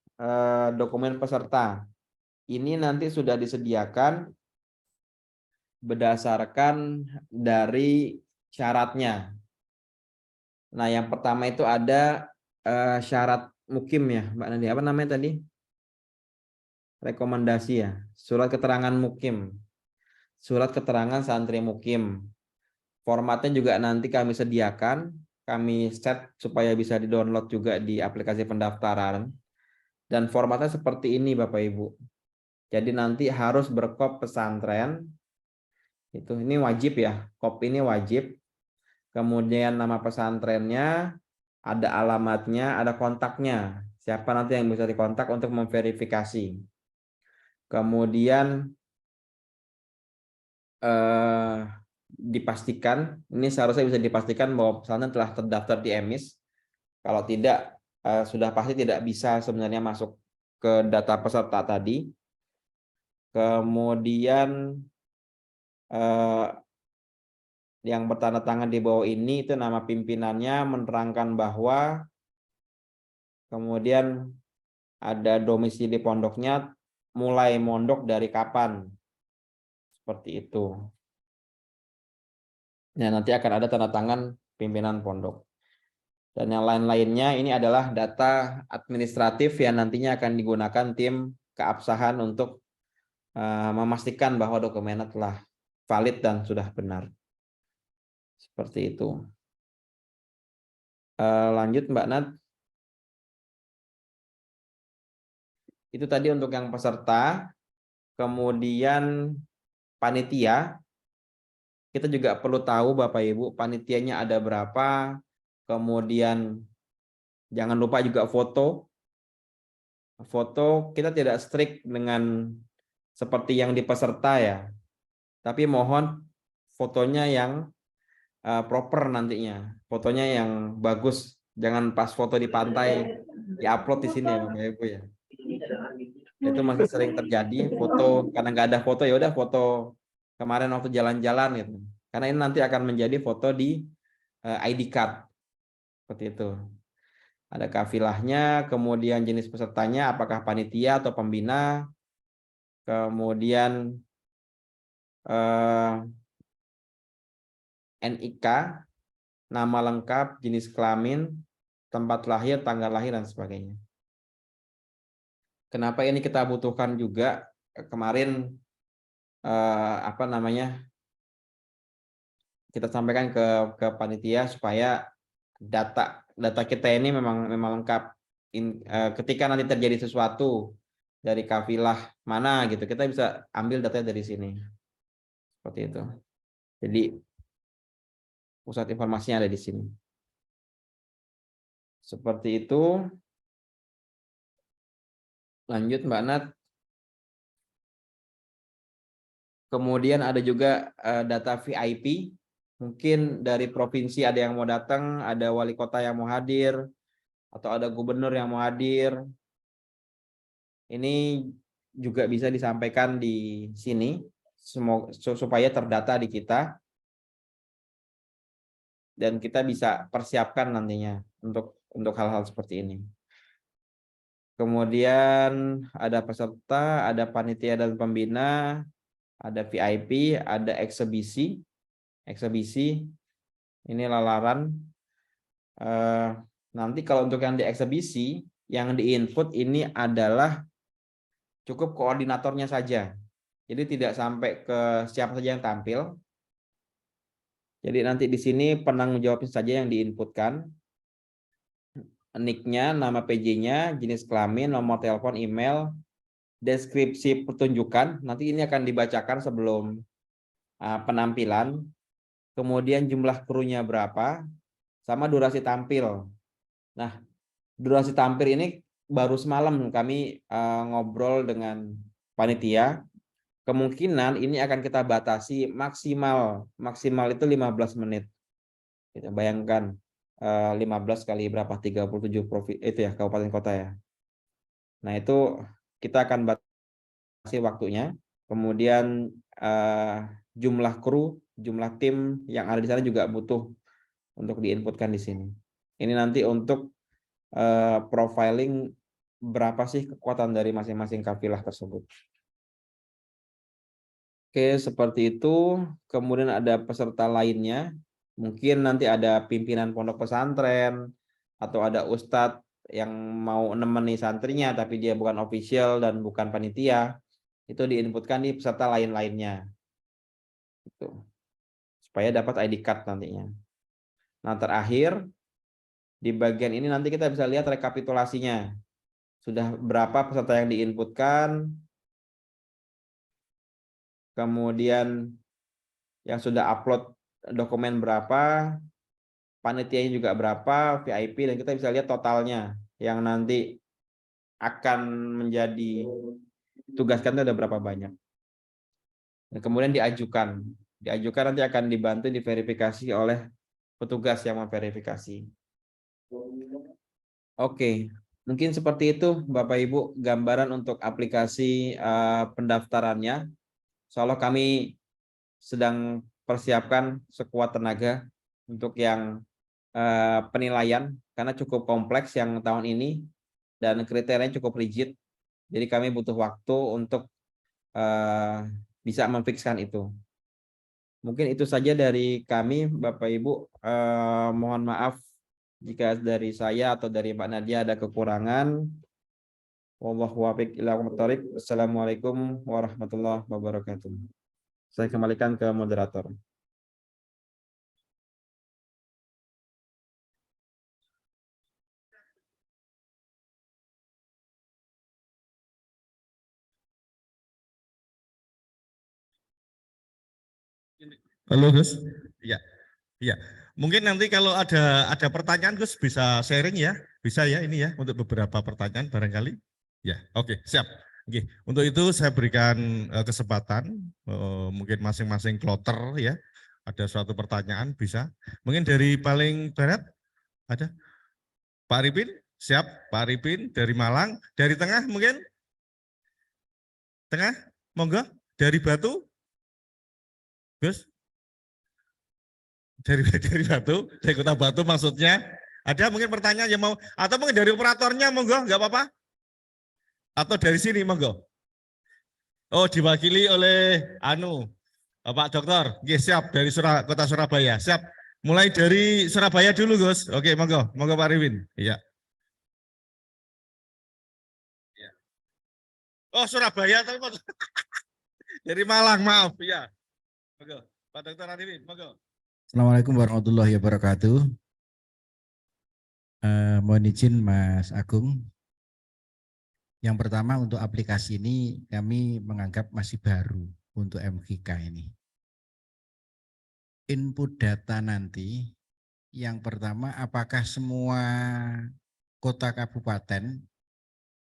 dokumen peserta. Ini nanti sudah disediakan berdasarkan dari syaratnya. Nah, yang pertama itu ada syarat mukim ya, Mbak Nandi. Apa namanya tadi? Rekomendasi ya. Surat keterangan mukim. Surat keterangan santri mukim. Formatnya juga nanti kami sediakan, kami set supaya bisa di-download juga di aplikasi pendaftaran. Dan formatnya seperti ini Bapak Ibu. Jadi nanti harus berkop pesantren. Ini wajib ya, kop ini wajib. Kemudian nama pesantrennya, ada alamatnya, ada kontaknya. Siapa nanti yang bisa dikontak untuk memverifikasi. Kemudian dipastikan, ini seharusnya bisa dipastikan bahwa pesantren telah terdaftar di EMIS. Kalau tidak, sudah pasti tidak bisa sebenarnya masuk ke data peserta tadi. Kemudian yang bertanda tangan di bawah ini itu nama pimpinannya, menerangkan bahwa kemudian ada domisili pondoknya, mulai mondok dari kapan, seperti itu. Nah, nanti akan ada tanda tangan pimpinan pondok. Dan yang lain-lainnya ini adalah data administratif yang nantinya akan digunakan tim keabsahan untuk memastikan bahwa dokumennya telah valid dan sudah benar. Seperti itu. Lanjut Mbak Nat. Itu tadi untuk yang peserta. Kemudian panitia. Kita juga perlu tahu Bapak Ibu, panitianya ada berapa. Kemudian jangan lupa juga foto. Foto kita tidak strict dengan seperti yang di peserta ya. Tapi mohon fotonya yang proper nantinya. Fotonya yang bagus. Jangan pas foto di pantai diupload di sini ya Bapak Ibu ya. Itu masih sering terjadi foto karena nggak ada foto, ya udah foto kemarin waktu jalan-jalan gitu. Karena ini nanti akan menjadi foto di ID card. Seperti itu. Ada kafilahnya, kemudian jenis pesertanya apakah panitia atau pembina. Kemudian NIK, nama lengkap, jenis kelamin, tempat lahir, tanggal lahir, dan sebagainya. Kenapa ini kita butuhkan juga? Kemarin kita sampaikan ke panitia supaya data kita ini memang lengkap. Ketika nanti terjadi sesuatu dari kafilah mana gitu, kita bisa ambil datanya dari sini. Seperti itu. Jadi pusat informasinya ada di sini. Seperti itu. Lanjut Mbak Nat. Kemudian ada juga data VIP. Mungkin dari provinsi ada yang mau datang, ada wali kota yang mau hadir, atau ada gubernur yang mau hadir. Ini juga bisa disampaikan di sini, supaya terdata di kita. Dan kita bisa persiapkan nantinya untuk hal-hal seperti ini. Kemudian ada peserta, ada panitia dan pembina, ada VIP, ada eksebisi. Eksebisi ini lalaran. Nanti kalau untuk yang di eksebisi, yang diinput ini adalah cukup koordinatornya saja. Jadi tidak sampai ke siapa saja yang tampil. Jadi nanti di sini penanggung jawabnya saja yang diinputkan. Nick-nya, nama PJ-nya, jenis kelamin, nomor telepon, email, deskripsi pertunjukan. Nanti ini akan dibacakan sebelum penampilan. Kemudian jumlah krunya berapa, sama durasi tampil. Nah, durasi tampil ini baru semalam kami ngobrol dengan panitia. Kemungkinan ini akan kita batasi maksimal itu 15 menit. Kita bayangkan 15 kali berapa, 37 provinsi itu ya, kabupaten kota ya. Nah, itu kita akan batasi waktunya. Kemudian jumlah kru, jumlah tim yang ada di sana juga butuh untuk diinputkan di sini. Ini nanti untuk profiling berapa sih kekuatan dari masing-masing kafilah tersebut. Oke, seperti itu. Kemudian ada peserta lainnya. Mungkin nanti ada pimpinan pondok pesantren atau ada ustadz yang mau nemeni santrinya tapi dia bukan official dan bukan panitia. Itu diinputkan di peserta lain-lainnya. Gitu. Supaya dapat ID card nantinya. Nah, terakhir di bagian ini nanti kita bisa lihat rekapitulasinya. Sudah berapa peserta yang diinputkan, kemudian yang sudah upload dokumen berapa, panitianya juga berapa, VIP, dan kita bisa lihat totalnya yang nanti akan menjadi tugaskan itu ada berapa banyak. Dan kemudian diajukan nanti akan dibantu diverifikasi oleh petugas yang memverifikasi. Oke, mungkin seperti itu Bapak Ibu gambaran untuk aplikasi pendaftarannya. Soalnya kami sedang persiapkan sekuat tenaga untuk yang penilaian karena cukup kompleks yang tahun ini dan kriterianya cukup rigid. Jadi kami butuh waktu untuk bisa memfikskan itu. Mungkin itu saja dari kami Bapak Ibu. Mohon maaf jika dari saya atau dari Mbak Nadia ada kekurangan. Wallahu a'lam bishawab. Assalamualaikum warahmatullahi wabarakatuh. Saya kembalikan ke moderator. Halo Gus. Iya. Iya. Mungkin nanti kalau ada pertanyaan Gus bisa sharing ya. Bisa ya ini ya untuk beberapa pertanyaan barangkali. Ya, oke, siap. Oke, untuk itu saya berikan kesempatan mungkin masing-masing kloter ya. Ada suatu pertanyaan bisa. Mungkin dari paling barat ada Pak Arifin, siap. Pak Arifin dari Malang, dari tengah mungkin? Tengah, monggo. Dari Batu, Gus? Dari Batu, dari Kota Batu maksudnya. Ada mungkin pertanyaan yang mau, atau mungkin dari operatornya monggo, nggak apa-apa? Atau dari sini monggo? Oh, diwakili oleh Pak Dokter. Oke, siap dari Kota Surabaya. Siap. Mulai dari Surabaya dulu, Gus. Oke, monggo, monggo Pak Arifin. Iya. Oh, Surabaya dari Malang, maaf. Iya. Monggo. Pak Dokter Arifin, monggo. Assalamualaikum warahmatullahi wabarakatuh. Mohon izin Mas Agung. Yang pertama untuk aplikasi ini kami menganggap masih baru untuk MGK ini. Input data nanti yang pertama apakah semua kota kabupaten,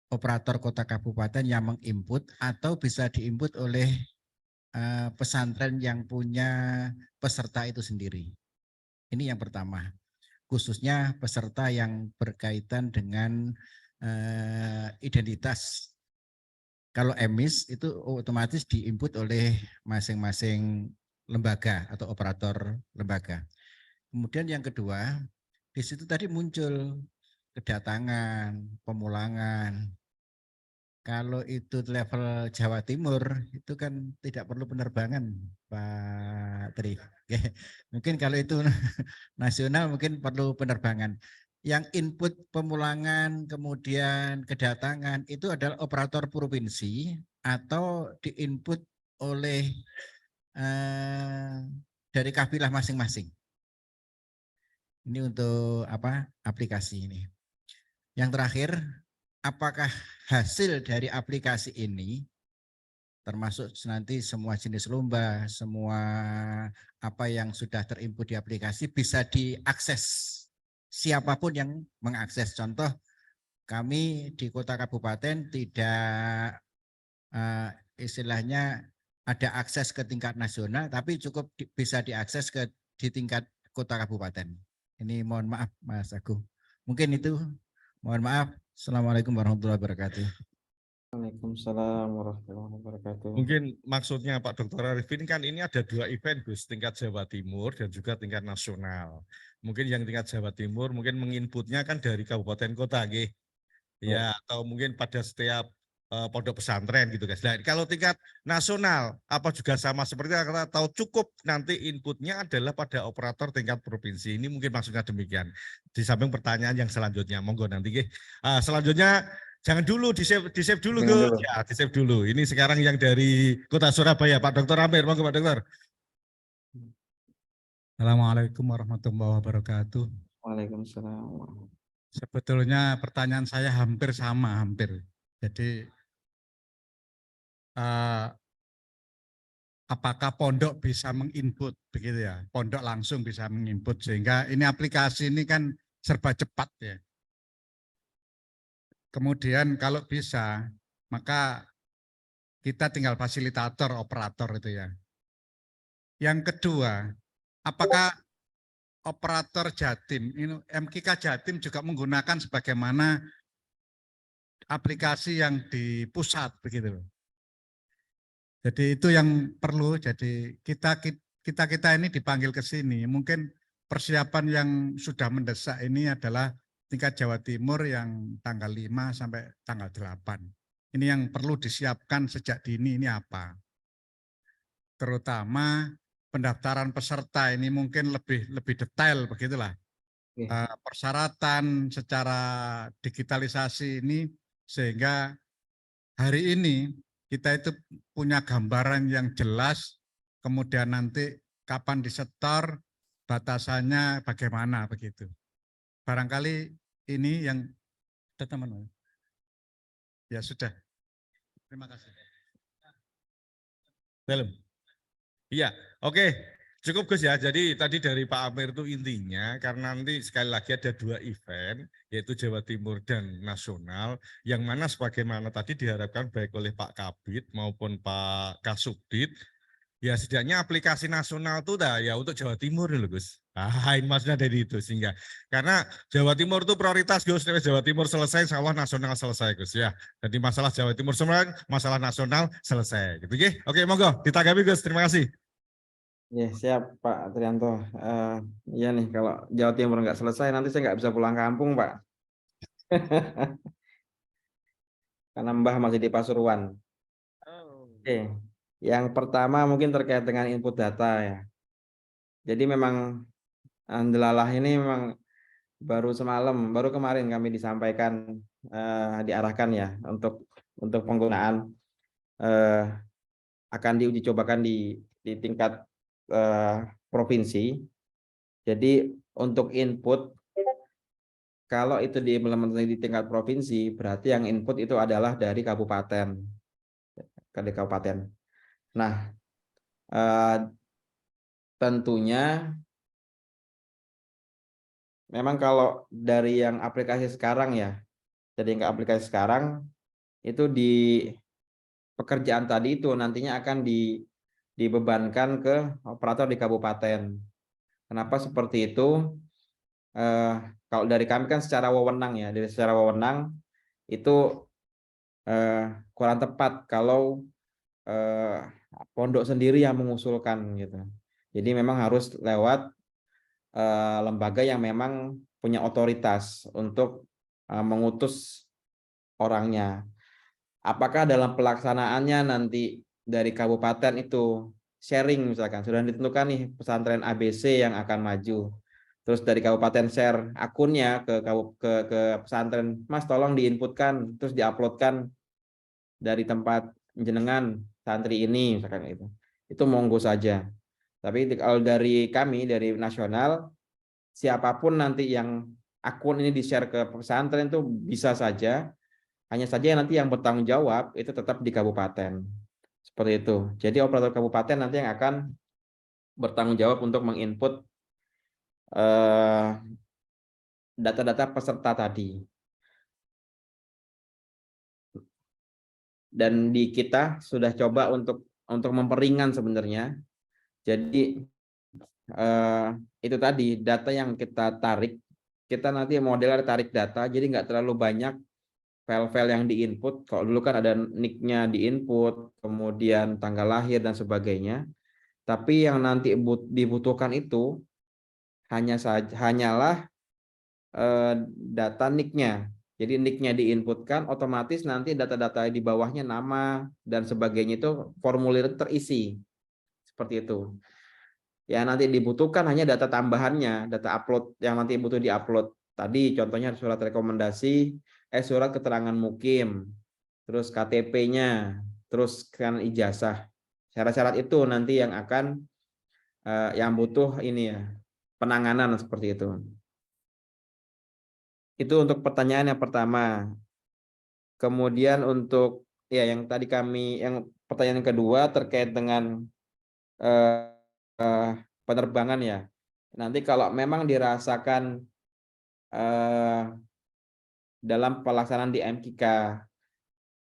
operator kota kabupaten yang menginput atau bisa diinput oleh pesantren yang punya peserta itu sendiri. Ini yang pertama, khususnya peserta yang berkaitan dengan identitas. Kalau emis itu otomatis diinput oleh masing-masing lembaga atau operator lembaga. Kemudian yang kedua, di situ tadi muncul kedatangan, pemulangan. Kalau itu level Jawa Timur itu kan tidak perlu penerbangan, Pak Tri. Mungkin kalau itu nasional mungkin perlu penerbangan. Yang input pemulangan kemudian kedatangan itu adalah operator provinsi atau diinput oleh dari kafilah masing-masing. Ini untuk aplikasi ini. Yang terakhir, apakah hasil dari aplikasi ini termasuk nanti semua jenis lomba, semua apa yang sudah terinput di aplikasi bisa diakses siapapun yang mengakses. Contoh, kami di kota kabupaten tidak istilahnya ada akses ke tingkat nasional, tapi cukup bisa diakses di tingkat kota kabupaten. Ini mohon maaf Mas Agung. Mungkin itu, mohon maaf. Assalamualaikum warahmatullahi wabarakatuh. Waalaikumsalam warahmatullahi wabarakatuh. Mungkin maksudnya Pak Dr. Arifin kan ini ada 2 event Gus, tingkat Jawa Timur dan juga tingkat nasional. Mungkin yang tingkat Jawa Timur mungkin menginputnya kan dari kabupaten kota, nggih. Ya, atau mungkin pada setiap pondok pesantren gitu guys. Nah, kalau tingkat nasional apa juga sama seperti kita tahu cukup nanti inputnya adalah pada operator tingkat provinsi. Ini mungkin maksudnya demikian. Di samping pertanyaan yang selanjutnya, monggo nanti nggih. Selanjutnya jangan dulu di save dulu Gus. Ya, di save dulu. Ini sekarang yang dari Kota Surabaya, Pak Dr. Amir, monggo Pak Dokter. Assalamualaikum warahmatullahi wabarakatuh. Waalaikumsalam. Sebetulnya pertanyaan saya hampir sama, Jadi apakah pondok bisa menginput begitu ya? Pondok langsung bisa menginput sehingga ini aplikasi ini kan serba cepat ya. Kemudian kalau bisa, maka kita tinggal fasilitator, operator itu ya. Yang kedua, apakah operator Jatim, ini MKK Jatim juga menggunakan sebagaimana aplikasi yang di pusat begitu loh. Jadi itu yang perlu. Jadi kita ini dipanggil ke sini. Mungkin persiapan yang sudah mendesak ini adalah tingkat Jawa Timur yang tanggal 5 sampai tanggal 8. Ini yang perlu disiapkan sejak dini ini apa? Terutama pendaftaran peserta ini mungkin lebih detail begitulah. Persyaratan secara digitalisasi ini sehingga hari ini kita itu punya gambaran yang jelas, kemudian nanti kapan disetor, batasannya bagaimana begitu. Barangkali ini yang teman-teman. Ya sudah. Terima kasih. Dalam. Iya, oke. Cukup Gus ya. Jadi tadi dari Pak Amir itu intinya karena nanti sekali lagi ada 2 event yaitu Jawa Timur dan nasional yang mana sebagaimana tadi diharapkan baik oleh Pak Kabid maupun Pak Kasubdit ya setidaknya aplikasi nasional itu ya untuk Jawa Timur loh Gus. Ini maksudnya dari itu sehingga karena Jawa Timur itu prioritas Gus, Jawa Timur selesai, insya Allah nasional selesai Gus ya. Jadi masalah Jawa Timur selesai, masalah nasional selesai. Gitu ya. Oke, monggo ditanggapi Gus. Terima kasih. Ya, siap Pak Trianto. Iya nih, kalau Jawa Timur nggak selesai, nanti saya nggak bisa pulang kampung, Pak. Karena Mbah masih di Pasuruan. Oke, yang pertama mungkin terkait dengan input data ya. Jadi memang Andelalah ini memang baru kemarin kami disampaikan, diarahkan ya untuk penggunaan akan diuji cobakan di tingkat provinsi. Jadi untuk input kalau itu diimplementasi di tingkat provinsi berarti yang input itu adalah dari kabupaten. Nah, tentunya memang kalau dari yang aplikasi sekarang ya, jadi yang aplikasi sekarang itu di pekerjaan tadi itu nantinya akan dibebankan ke operator di kabupaten. Kenapa seperti itu? Kalau dari kami kan secara wewenang ya, secara wewenang itu kurang tepat kalau pondok sendiri yang mengusulkan gitu. Jadi memang harus lewat lembaga yang memang punya otoritas untuk mengutus orangnya. Apakah dalam pelaksanaannya nanti dari kabupaten itu sharing misalkan sudah ditentukan nih pesantren ABC yang akan maju, terus dari kabupaten share akunnya ke pesantren, Mas tolong diinputkan terus diuploadkan dari tempat jenengan santri ini misalkan itu monggo saja. Tapi kalau dari kami, dari nasional, siapapun nanti yang akun ini di-share ke pesantren itu bisa saja, hanya saja nanti yang bertanggung jawab itu tetap di kabupaten. Seperti itu. Jadi operator kabupaten nanti yang akan bertanggung jawab untuk menginput data-data peserta tadi. Dan di kita sudah coba untuk memperingan sebenarnya. Jadi itu tadi data yang kita tarik, kita nanti modelnya tarik data, jadi nggak terlalu banyak file-file yang diinput. Kalau dulu kan ada nick-nya diinput, kemudian tanggal lahir dan sebagainya. Tapi yang nanti dibutuhkan itu hanyalah data nick-nya. Jadi nick-nya diinputkan, otomatis nanti data-data di bawahnya, nama dan sebagainya itu formulir terisi. Seperti itu. Ya nanti dibutuhkan hanya data tambahannya, data upload yang nanti butuh diupload. Tadi contohnya surat rekomendasi, surat keterangan mukim, terus KTP-nya, terus kan ijazah. Syarat-syarat itu nanti yang akan yang butuh ini ya, penanganan seperti itu. Itu untuk pertanyaan yang pertama. Kemudian untuk ya yang tadi yang pertanyaan kedua terkait dengan penerbangan ya. Nanti kalau memang dirasakan dalam pelaksanaan di MKK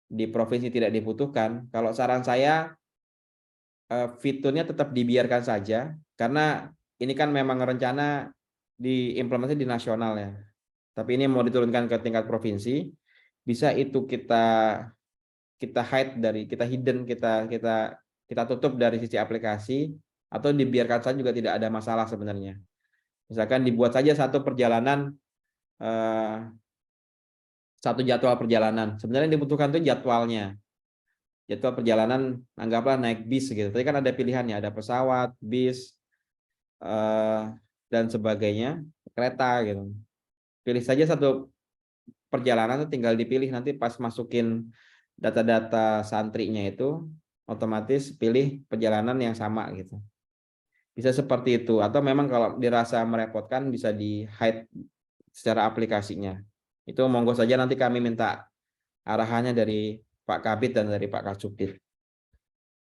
di provinsi tidak dibutuhkan, kalau saran saya fiturnya tetap dibiarkan saja, karena ini kan memang rencana diimplementasi di nasional ya. Tapi ini mau diturunkan ke tingkat provinsi, bisa itu kita hide kita hidden, kita tutup dari sisi aplikasi, atau dibiarkan saja juga tidak ada masalah sebenarnya. Misalkan dibuat saja satu perjalanan, satu jadwal perjalanan. Sebenarnya yang dibutuhkan itu jadwalnya. Jadwal perjalanan, anggaplah naik bis gitu. Tadi kan ada pilihannya, ada pesawat, bis, dan sebagainya, kereta gitu. Pilih saja satu perjalanan, tinggal dipilih nanti pas masukin data-data santrinya itu, otomatis pilih perjalanan yang sama gitu. Bisa seperti itu, atau memang kalau dirasa merepotkan bisa di hide secara aplikasinya. Itu monggo saja, nanti kami minta arahannya dari Pak Kabid dan dari Pak Kasubdit.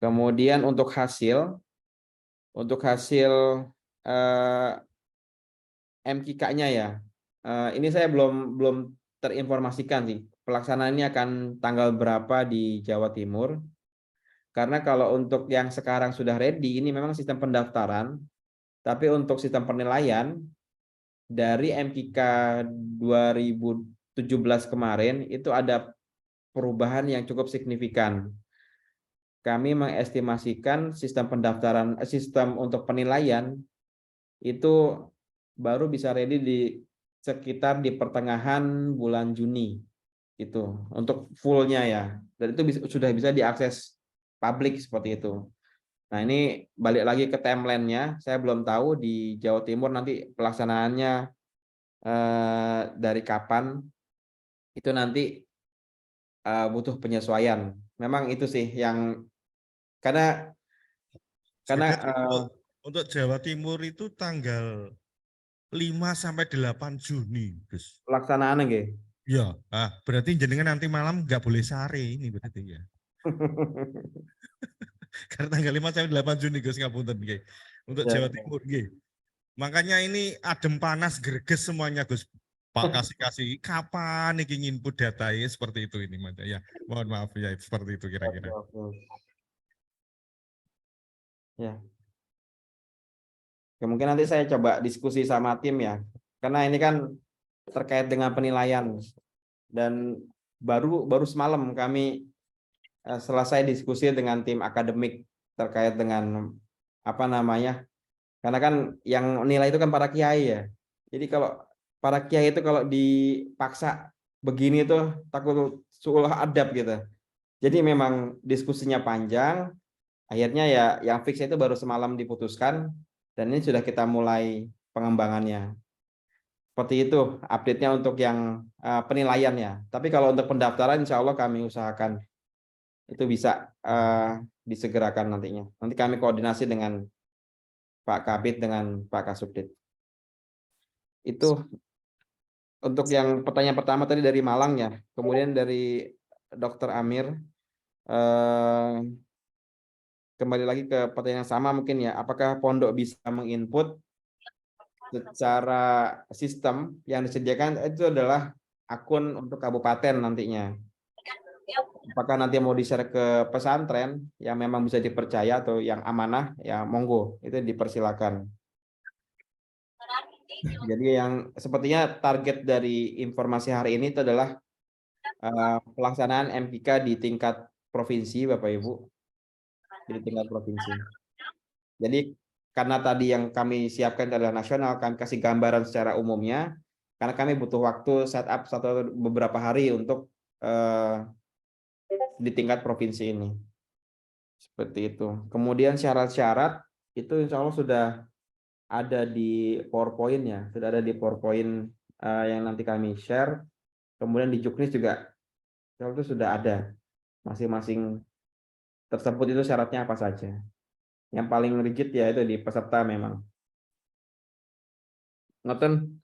Kemudian untuk hasil MKK-nya ya, ini saya belum terinformasikan sih pelaksanaannya akan tanggal berapa di Jawa Timur. Karena kalau untuk yang sekarang sudah ready, ini memang sistem pendaftaran, tapi untuk sistem penilaian dari MKK 2017 kemarin itu ada perubahan yang cukup signifikan. Kami mengestimasikan sistem pendaftaran, sistem untuk penilaian itu baru bisa ready sekitar di pertengahan bulan Juni itu untuk fullnya ya, dan itu sudah bisa diakses publik seperti itu. Nah ini balik lagi ke timeline-nya, saya belum tahu di Jawa Timur nanti pelaksanaannya dari kapan, itu nanti butuh penyesuaian. Memang itu sih yang karena Jadi untuk Jawa Timur itu tanggal 5 sampai 8 Juni, Gus. pelaksanaan nggih. Ya, berarti jenengan nanti malam nggak boleh sare ini berarti ya. Karena tanggal 5 sampai 8 Juni Gus, ngapunten nggih. Untuk Jawa Timur nggih. Makanya ini adem panas greges semuanya Gus. Pak kasih kapan nih input datanya seperti itu ini Mas ya. Mohon maaf ya seperti itu kira-kira. Ya. Ya, mungkin nanti saya coba diskusi sama tim ya. Karena ini kan terkait dengan penilaian, dan baru semalam kami selesai diskusi dengan tim akademik terkait dengan apa namanya, karena kan yang nilai itu kan para kiai ya. Jadi kalau para kiai itu kalau dipaksa begini tuh takut suul adab gitu. Jadi memang diskusinya panjang, akhirnya ya yang fix itu baru semalam diputuskan, dan ini sudah kita mulai pengembangannya. Seperti itu update-nya untuk yang penilaian ya. Tapi kalau untuk pendaftaran insya Allah kami usahakan itu bisa disegerakan nantinya. Nanti kami koordinasi dengan Pak Kabid dengan Pak Kasubdit. Itu untuk yang pertanyaan pertama tadi dari Malang ya. Kemudian dari Dr. Amir, kembali lagi ke pertanyaan yang sama mungkin ya. Apakah pondok bisa menginput secara sistem yang disediakan itu adalah akun untuk kabupaten nantinya. Apakah nanti mau di-share ke pesantren yang memang bisa dipercaya atau yang amanah, ya monggo, itu dipersilakan. Jadi yang sepertinya target dari informasi hari ini itu adalah pelaksanaan MKK di tingkat provinsi, Bapak Ibu, di tingkat provinsi. Jadi karena tadi yang kami siapkan adalah nasional, kami kasih gambaran secara umumnya, karena kami butuh waktu setup beberapa hari untuk di tingkat provinsi ini. Seperti itu. Kemudian syarat-syarat itu insya Allah sudah ada di PowerPoint ya, sudah ada di PowerPoint yang nanti kami share. Kemudian di Juknis juga itu sudah ada masing-masing tersebut itu syaratnya apa saja. Yang paling rigid ya itu di peserta memang. Ngoten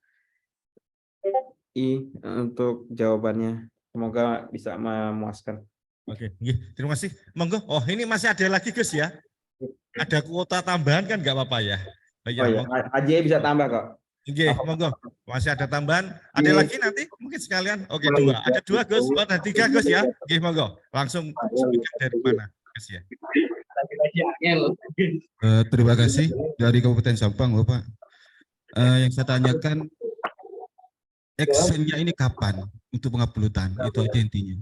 untuk jawabannya. Semoga bisa memuaskan. Oke, terima kasih. Monggo. Oh, ini masih ada lagi Gus ya. Ada kuota tambahan kan nggak apa-apa ya? Oh ya, AJ bisa tambah kok. Oke, monggo. Masih ada tambahan. Ada lagi nanti mungkin sekalian. Oke, dua. Ada dua Gus. Oh, ada tiga Gus ya. Oke, monggo. Langsung sebutkan dari mana Gus ya. Terima kasih dari Kabupaten Sampang, Bapak. Yang saya tanyakan, actionnya ini kapan untuk penguploadan? Itu aja intinya.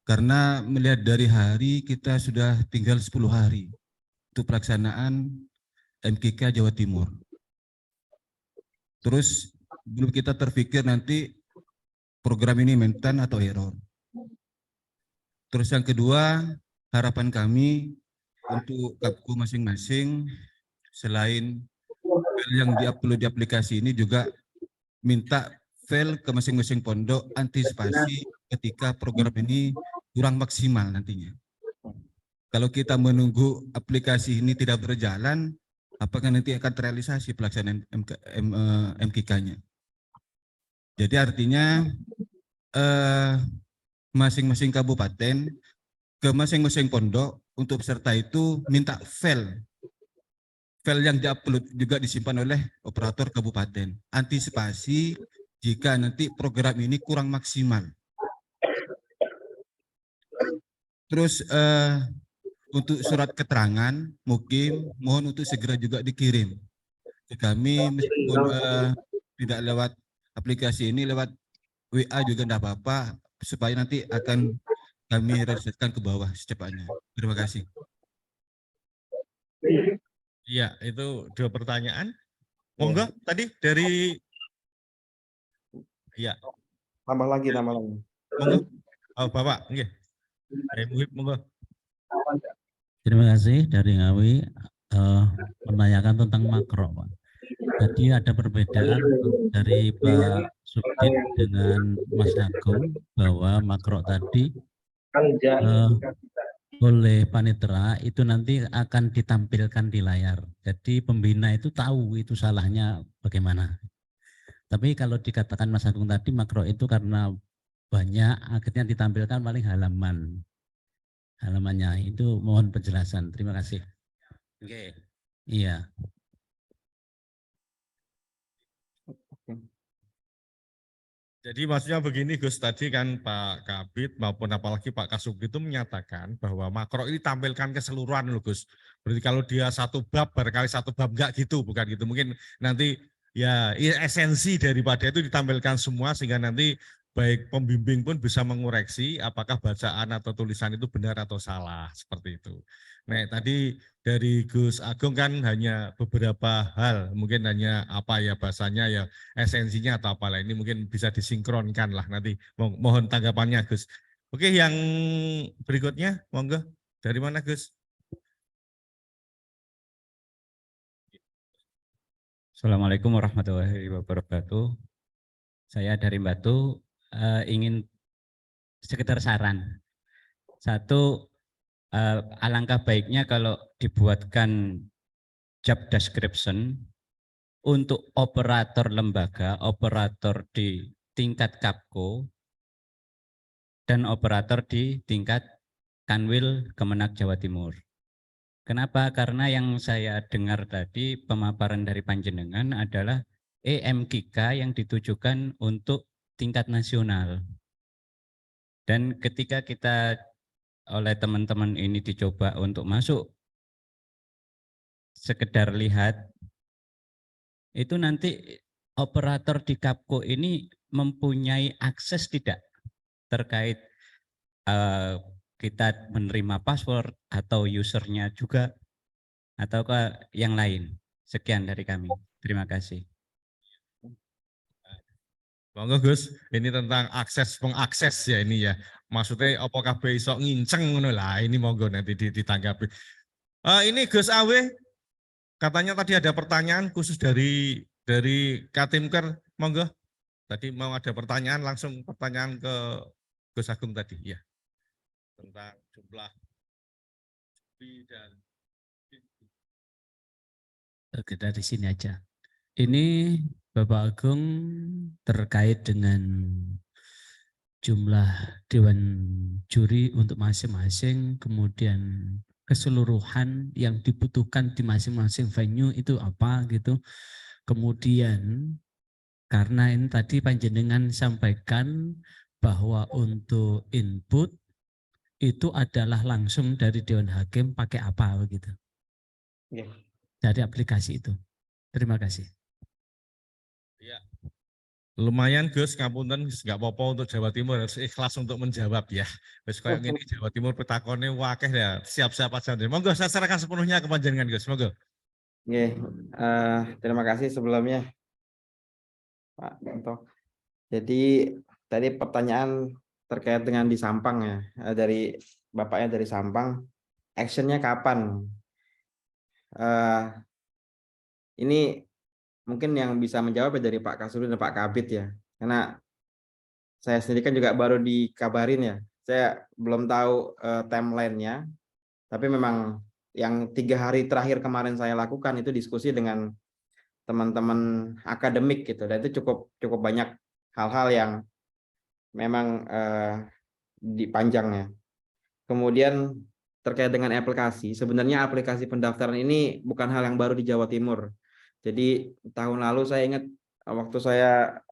Karena melihat dari hari kita sudah tinggal 10 hari untuk pelaksanaan MKK Jawa Timur. Terus belum kita terpikir nanti program ini maintain atau error. Terus yang kedua, harapan kami untuk Kapku masing-masing selain file yang diupload di aplikasi ini juga minta file ke masing-masing pondok antisipasi ketika program ini kurang maksimal nantinya. Kalau kita menunggu aplikasi ini tidak berjalan, apakah nanti akan terrealisasi pelaksanaan MKK-nya? Jadi artinya masing-masing kabupaten ke masing-masing pondok untuk peserta itu minta file yang diupload juga disimpan oleh operator kabupaten. Antisipasi jika nanti program ini kurang maksimal. Terus untuk surat keterangan mungkin mohon untuk segera juga dikirim ke kami, meskipun tidak lewat aplikasi ini, lewat WA juga tidak apa-apa, supaya nanti akan kami realisasikan ke bawah secepatnya. Terima kasih. Iya, itu dua pertanyaan. Monggo tadi dari ya. Tambah lagi. Monggo. Oh, Bapak, nggih. Monggo. Terima kasih dari Ngawi menanyakan tentang makro, Pak. Tadi ada perbedaan dari Pak Subdit dengan Mas Agung bahwa makro tadi oleh panitera itu nanti akan ditampilkan di layar. Jadi pembina itu tahu itu salahnya bagaimana. Tapi kalau dikatakan Mas Agung tadi makro itu karena banyak akhirnya ditampilkan paling halamannya itu, mohon penjelasan. Terima kasih. Oke. Iya. Jadi maksudnya begini Gus, tadi kan Pak Kabid maupun apalagi Pak Kasubdit itu menyatakan bahwa makro ini tampilkan keseluruhan loh Gus. Berarti kalau dia satu bab barangkali satu bab enggak gitu, bukan gitu. Mungkin nanti ya esensi daripada itu ditampilkan semua sehingga nanti baik pembimbing pun bisa mengoreksi apakah bacaan atau tulisan itu benar atau salah, seperti itu. Nah, tadi dari Gus Agung kan hanya beberapa hal, mungkin hanya apa ya bahasanya ya esensinya atau apalah, ini mungkin bisa disinkronkan lah nanti. Mohon tanggapannya Gus. Oke, yang berikutnya monggo. Dari mana Gus? Assalamualaikum warahmatullahi wabarakatuh. Saya dari Batu. Ingin sekedar saran. Satu, alangkah baiknya kalau dibuatkan job description untuk operator lembaga, operator di tingkat Kapko, dan operator di tingkat Kanwil Kemenak Jawa Timur. Kenapa? Karena yang saya dengar tadi pemaparan dari panjenengan adalah EMKK yang ditujukan untuk tingkat nasional. Dan ketika kita oleh teman-teman ini dicoba untuk masuk sekedar lihat, itu nanti operator di Kapko ini mempunyai akses tidak terkait kita menerima password atau usernya juga ataukah yang lain. Sekian dari kami. Terima kasih. Monggo Gus, ini tentang akses pengakses ya ini ya. Maksudnya apakah iso nginceng ngono lah, ini monggo nanti ditanggapi. Ini Gus Awe, katanya tadi ada pertanyaan khusus dari Katimker, monggo. Tadi mau ada pertanyaan, langsung pertanyaan ke Gus Agung tadi, ya. Tentang jumlah dan Oke, dari sini aja. Ini Bapak Agung terkait dengan jumlah dewan juri untuk masing-masing, kemudian keseluruhan yang dibutuhkan di masing-masing venue itu apa gitu. Kemudian karena ini tadi panjenengan sampaikan bahwa untuk input itu adalah langsung dari Dewan Hakim pakai apa begitu. Ya. Dari aplikasi itu. Terima kasih. ya. Lumayan Gus, ngapunten nggak apa-apa untuk Jawa Timur harus ikhlas untuk menjawab ya. Wis kayak gini Jawa Timur petakone wakeh ya, siap-siap aja. Monggo saya serahkan sepenuhnya ke panjenengan Gus, monggo. Oke, terima kasih sebelumnya Pak Anto. Jadi tadi pertanyaan terkait dengan di Sampang ya, dari Bapaknya dari Sampang, actionnya kapan? Ini mungkin yang bisa menjawab dari Pak Kasudin dan Pak Kabit ya, karena saya sendiri kan juga baru dikabarin ya, saya belum tahu timelinenya, tapi memang yang 3 hari terakhir kemarin saya lakukan itu diskusi dengan teman-teman akademik gitu, dan itu cukup banyak hal-hal yang memang dipanjang ya. Kemudian terkait dengan aplikasi, sebenarnya aplikasi pendaftaran ini bukan hal yang baru di Jawa Timur. Jadi tahun lalu saya ingat waktu saya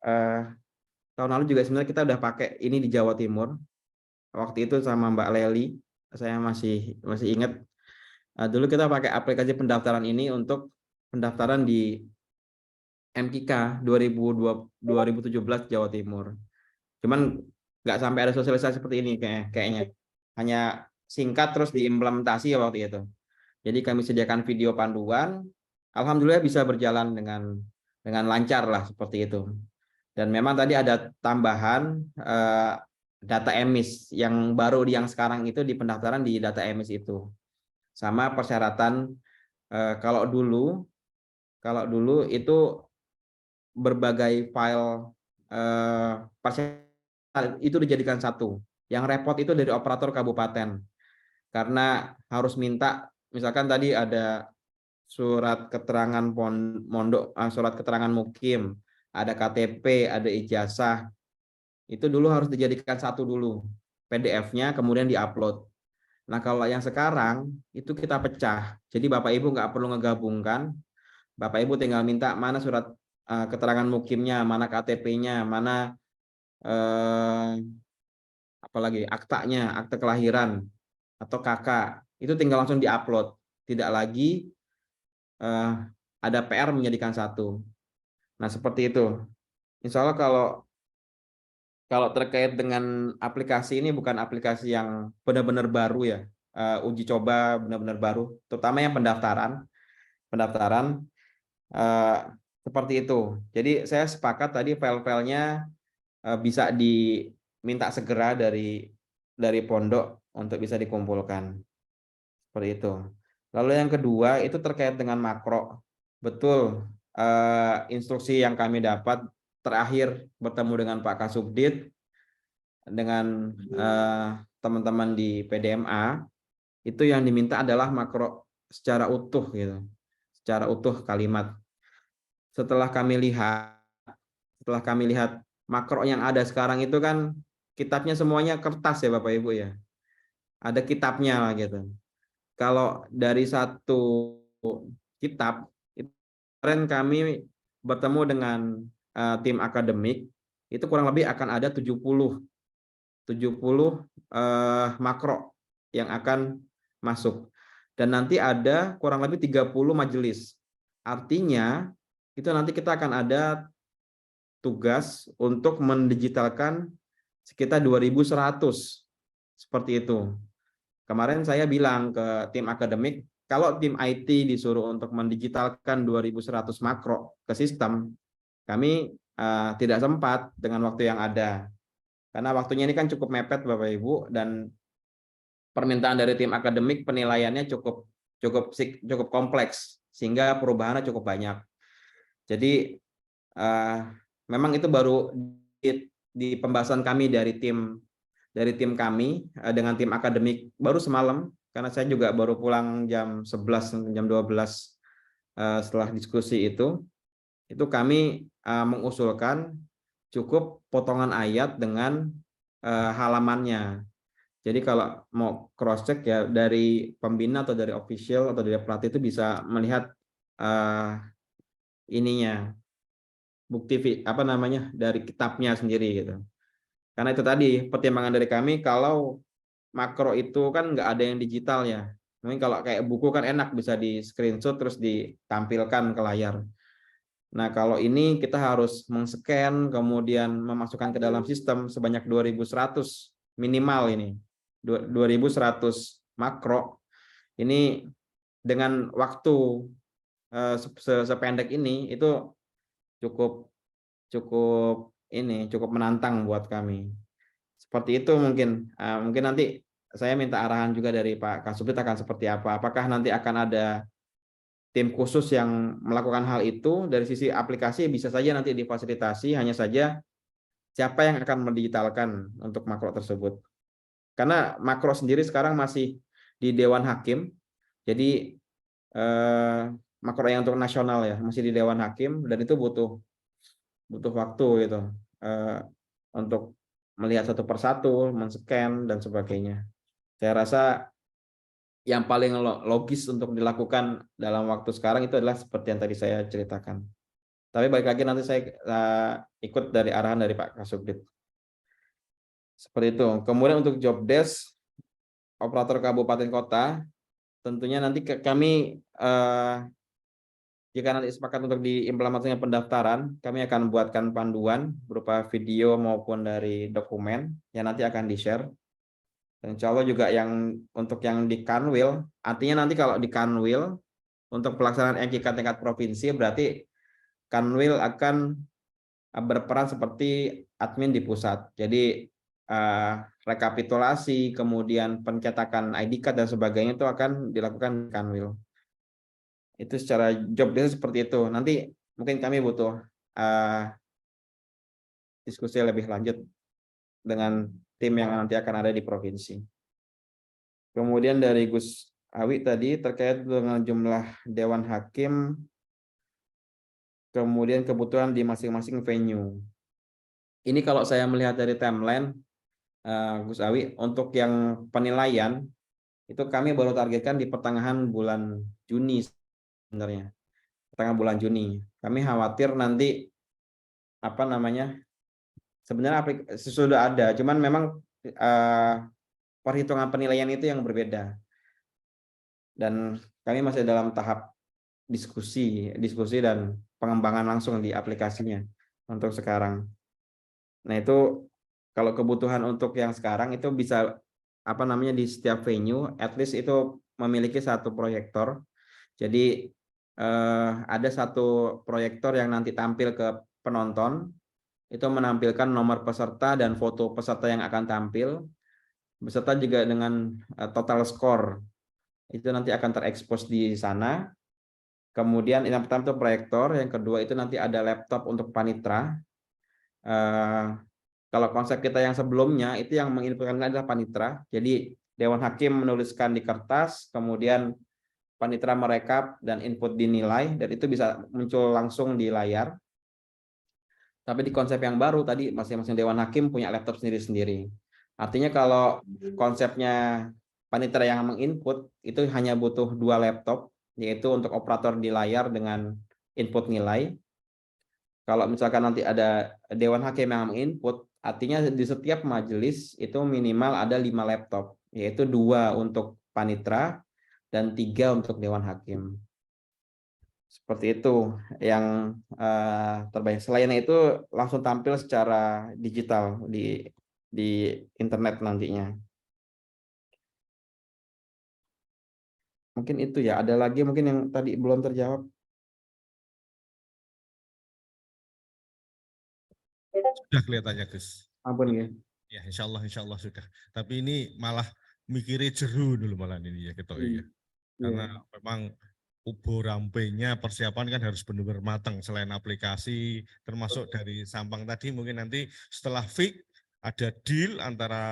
tahun lalu juga sebenarnya kita udah pakai ini di Jawa Timur. Waktu itu sama Mbak Leli, saya masih ingat. Dulu kita pakai aplikasi pendaftaran ini untuk pendaftaran di MKK 2017 Jawa Timur. Cuman nggak sampai ada sosialisasi seperti ini kayaknya. Hanya singkat terus diimplementasi ya waktu itu. Jadi kami sediakan video panduan. Alhamdulillah bisa berjalan dengan lancar lah seperti itu. Dan memang tadi ada tambahan data emis yang baru yang sekarang itu di pendaftaran di data emis itu. Sama persyaratan kalau dulu itu berbagai file persyaratan itu dijadikan satu. Yang repot itu dari operator kabupaten. Karena harus minta, misalkan tadi ada surat keterangan mondok, surat keterangan mukim, ada KTP, ada ijazah. Itu dulu harus dijadikan satu dulu, PDF-nya kemudian diupload. Nah kalau yang sekarang itu kita pecah, jadi Bapak Ibu nggak perlu ngegabungkan, Bapak Ibu tinggal minta mana surat keterangan mukimnya, mana KTP-nya, mana apalagi aktanya, akte kelahiran atau KK, itu tinggal langsung diupload, tidak lagi ada PR menjadikan satu. Nah seperti itu. Insya Allah kalau terkait dengan aplikasi ini bukan aplikasi yang benar-benar baru ya, uji coba benar-benar baru, terutama yang pendaftaran seperti itu. Jadi saya sepakat tadi file-filenya bisa diminta segera dari pondok untuk bisa dikumpulkan. Seperti itu. Lalu yang kedua itu terkait dengan makro. Betul, instruksi yang kami dapat terakhir bertemu dengan Pak Kasubdit, dengan teman-teman di PDMA, itu yang diminta adalah makro secara utuh gitu. secara utuh kalimat. Setelah kami lihat makro yang ada sekarang itu kan kitabnya semuanya kertas ya Bapak Ibu ya. Ada kitabnya lah gitu. Kalau dari satu kitab, kemarin kami bertemu dengan tim akademik, itu kurang lebih akan ada 70 makro yang akan masuk. Dan nanti ada kurang lebih 30 majelis. Artinya, itu nanti kita akan ada tugas untuk mendigitalkan sekitar 2100. Seperti itu. Kemarin saya bilang ke tim akademik, kalau tim IT disuruh untuk mendigitalkan 2100 makro ke sistem, kami tidak sempat dengan waktu yang ada. Karena waktunya ini kan cukup mepet Bapak Ibu, dan permintaan dari tim akademik penilaiannya cukup kompleks, sehingga perubahannya cukup banyak. Jadi memang itu baru di pembahasan kami dari tim kami dengan tim akademik baru semalam, karena saya juga baru pulang jam 11 jam 12 setelah diskusi itu kami mengusulkan cukup potongan ayat dengan halamannya. Jadi kalau mau cross check ya dari pembina atau dari official atau dari pelatih itu bisa melihat ininya, bukti dari kitabnya sendiri gitu. Karena itu tadi pertimbangan dari kami, kalau makro itu kan nggak ada yang digital ya. Mungkin kalau kayak buku kan enak bisa di screenshot terus ditampilkan ke layar. Nah kalau ini kita harus men-scan kemudian memasukkan ke dalam sistem sebanyak 2100 minimal ini. 2100 makro. Ini dengan waktu sependek ini itu cukup menantang buat kami. Seperti itu mungkin nanti saya minta arahan juga dari Pak Kasubdit akan seperti apa. Apakah nanti akan ada tim khusus yang melakukan hal itu. Dari sisi aplikasi bisa saja nanti difasilitasi, hanya saja siapa yang akan mendigitalkan untuk makro tersebut. Karena makro sendiri sekarang masih di Dewan Hakim, jadi makro yang untuk nasional ya masih di Dewan Hakim, dan itu butuh waktu gitu untuk melihat satu persatu, men-scan dan sebagainya. Saya rasa yang paling logis untuk dilakukan dalam waktu sekarang itu adalah seperti yang tadi saya ceritakan. Tapi balik lagi nanti saya ikut dari arahan dari Pak Kasubdit. Seperti itu. Kemudian untuk job desk operator kabupaten kota, tentunya nanti kami jika nanti sepakat untuk diimplementasikan pendaftaran, kami akan buatkan panduan berupa video maupun dari dokumen yang nanti akan di-share. Dan insya Allah juga untuk yang di Kanwil, artinya nanti kalau di Kanwil untuk pelaksanaan MKK tingkat provinsi, berarti Kanwil akan berperan seperti admin di pusat. Jadi rekapitulasi, kemudian pencetakan ID card dan sebagainya itu akan dilakukan di Kanwil. Itu secara job desk seperti itu. Nanti mungkin kami butuh diskusi lebih lanjut dengan tim yang nanti akan ada di provinsi. Kemudian dari Gus Awi tadi terkait dengan jumlah Dewan Hakim, kemudian kebutuhan di masing-masing venue. Ini kalau saya melihat dari timeline, Gus Awi, untuk yang penilaian, itu kami baru targetkan di pertengahan bulan Juni sebenarnya. Pertengahan bulan Juni. Kami khawatir nanti, sebenarnya sudah ada, cuman memang perhitungan penilaian itu yang berbeda. Dan kami masih dalam tahap diskusi dan pengembangan langsung di aplikasinya untuk sekarang. Nah itu kalau kebutuhan untuk yang sekarang itu bisa di setiap venue at least itu memiliki satu proyektor. Jadi ada satu proyektor yang nanti tampil ke penonton, itu menampilkan nomor peserta dan foto peserta yang akan tampil, beserta juga dengan total skor. Itu nanti akan terekspos di sana. Kemudian yang pertama itu proyektor, yang kedua itu nanti ada laptop untuk panitra. Kalau konsep kita yang sebelumnya itu yang menginputkan adalah panitra. Jadi Dewan Hakim menuliskan di kertas, kemudian panitera merekap dan input dinilai, dan itu bisa muncul langsung di layar. Tapi di konsep yang baru tadi masing-masing dewan hakim punya laptop sendiri-sendiri. Artinya kalau konsepnya panitera yang menginput itu hanya butuh 2 laptop, yaitu untuk operator di layar dengan input nilai. Kalau misalkan nanti ada dewan hakim yang menginput, artinya di setiap majelis itu minimal ada 5 laptop, yaitu 2 untuk panitera dan 3 untuk dewan hakim. Seperti itu yang terbaik. Selain itu langsung tampil secara digital di internet nantinya. Mungkin itu ya. Ada lagi mungkin yang tadi belum terjawab. Sudah kelihatannya Gus. Ampun ya. Ya, insya Allah sudah. Tapi ini malah mikirnya jeru dulu malah ini ya gitu ya. Karena memang ubo rampenya persiapan kan harus benar-benar matang. Selain aplikasi, termasuk dari Sampang tadi mungkin nanti setelah fix ada deal antara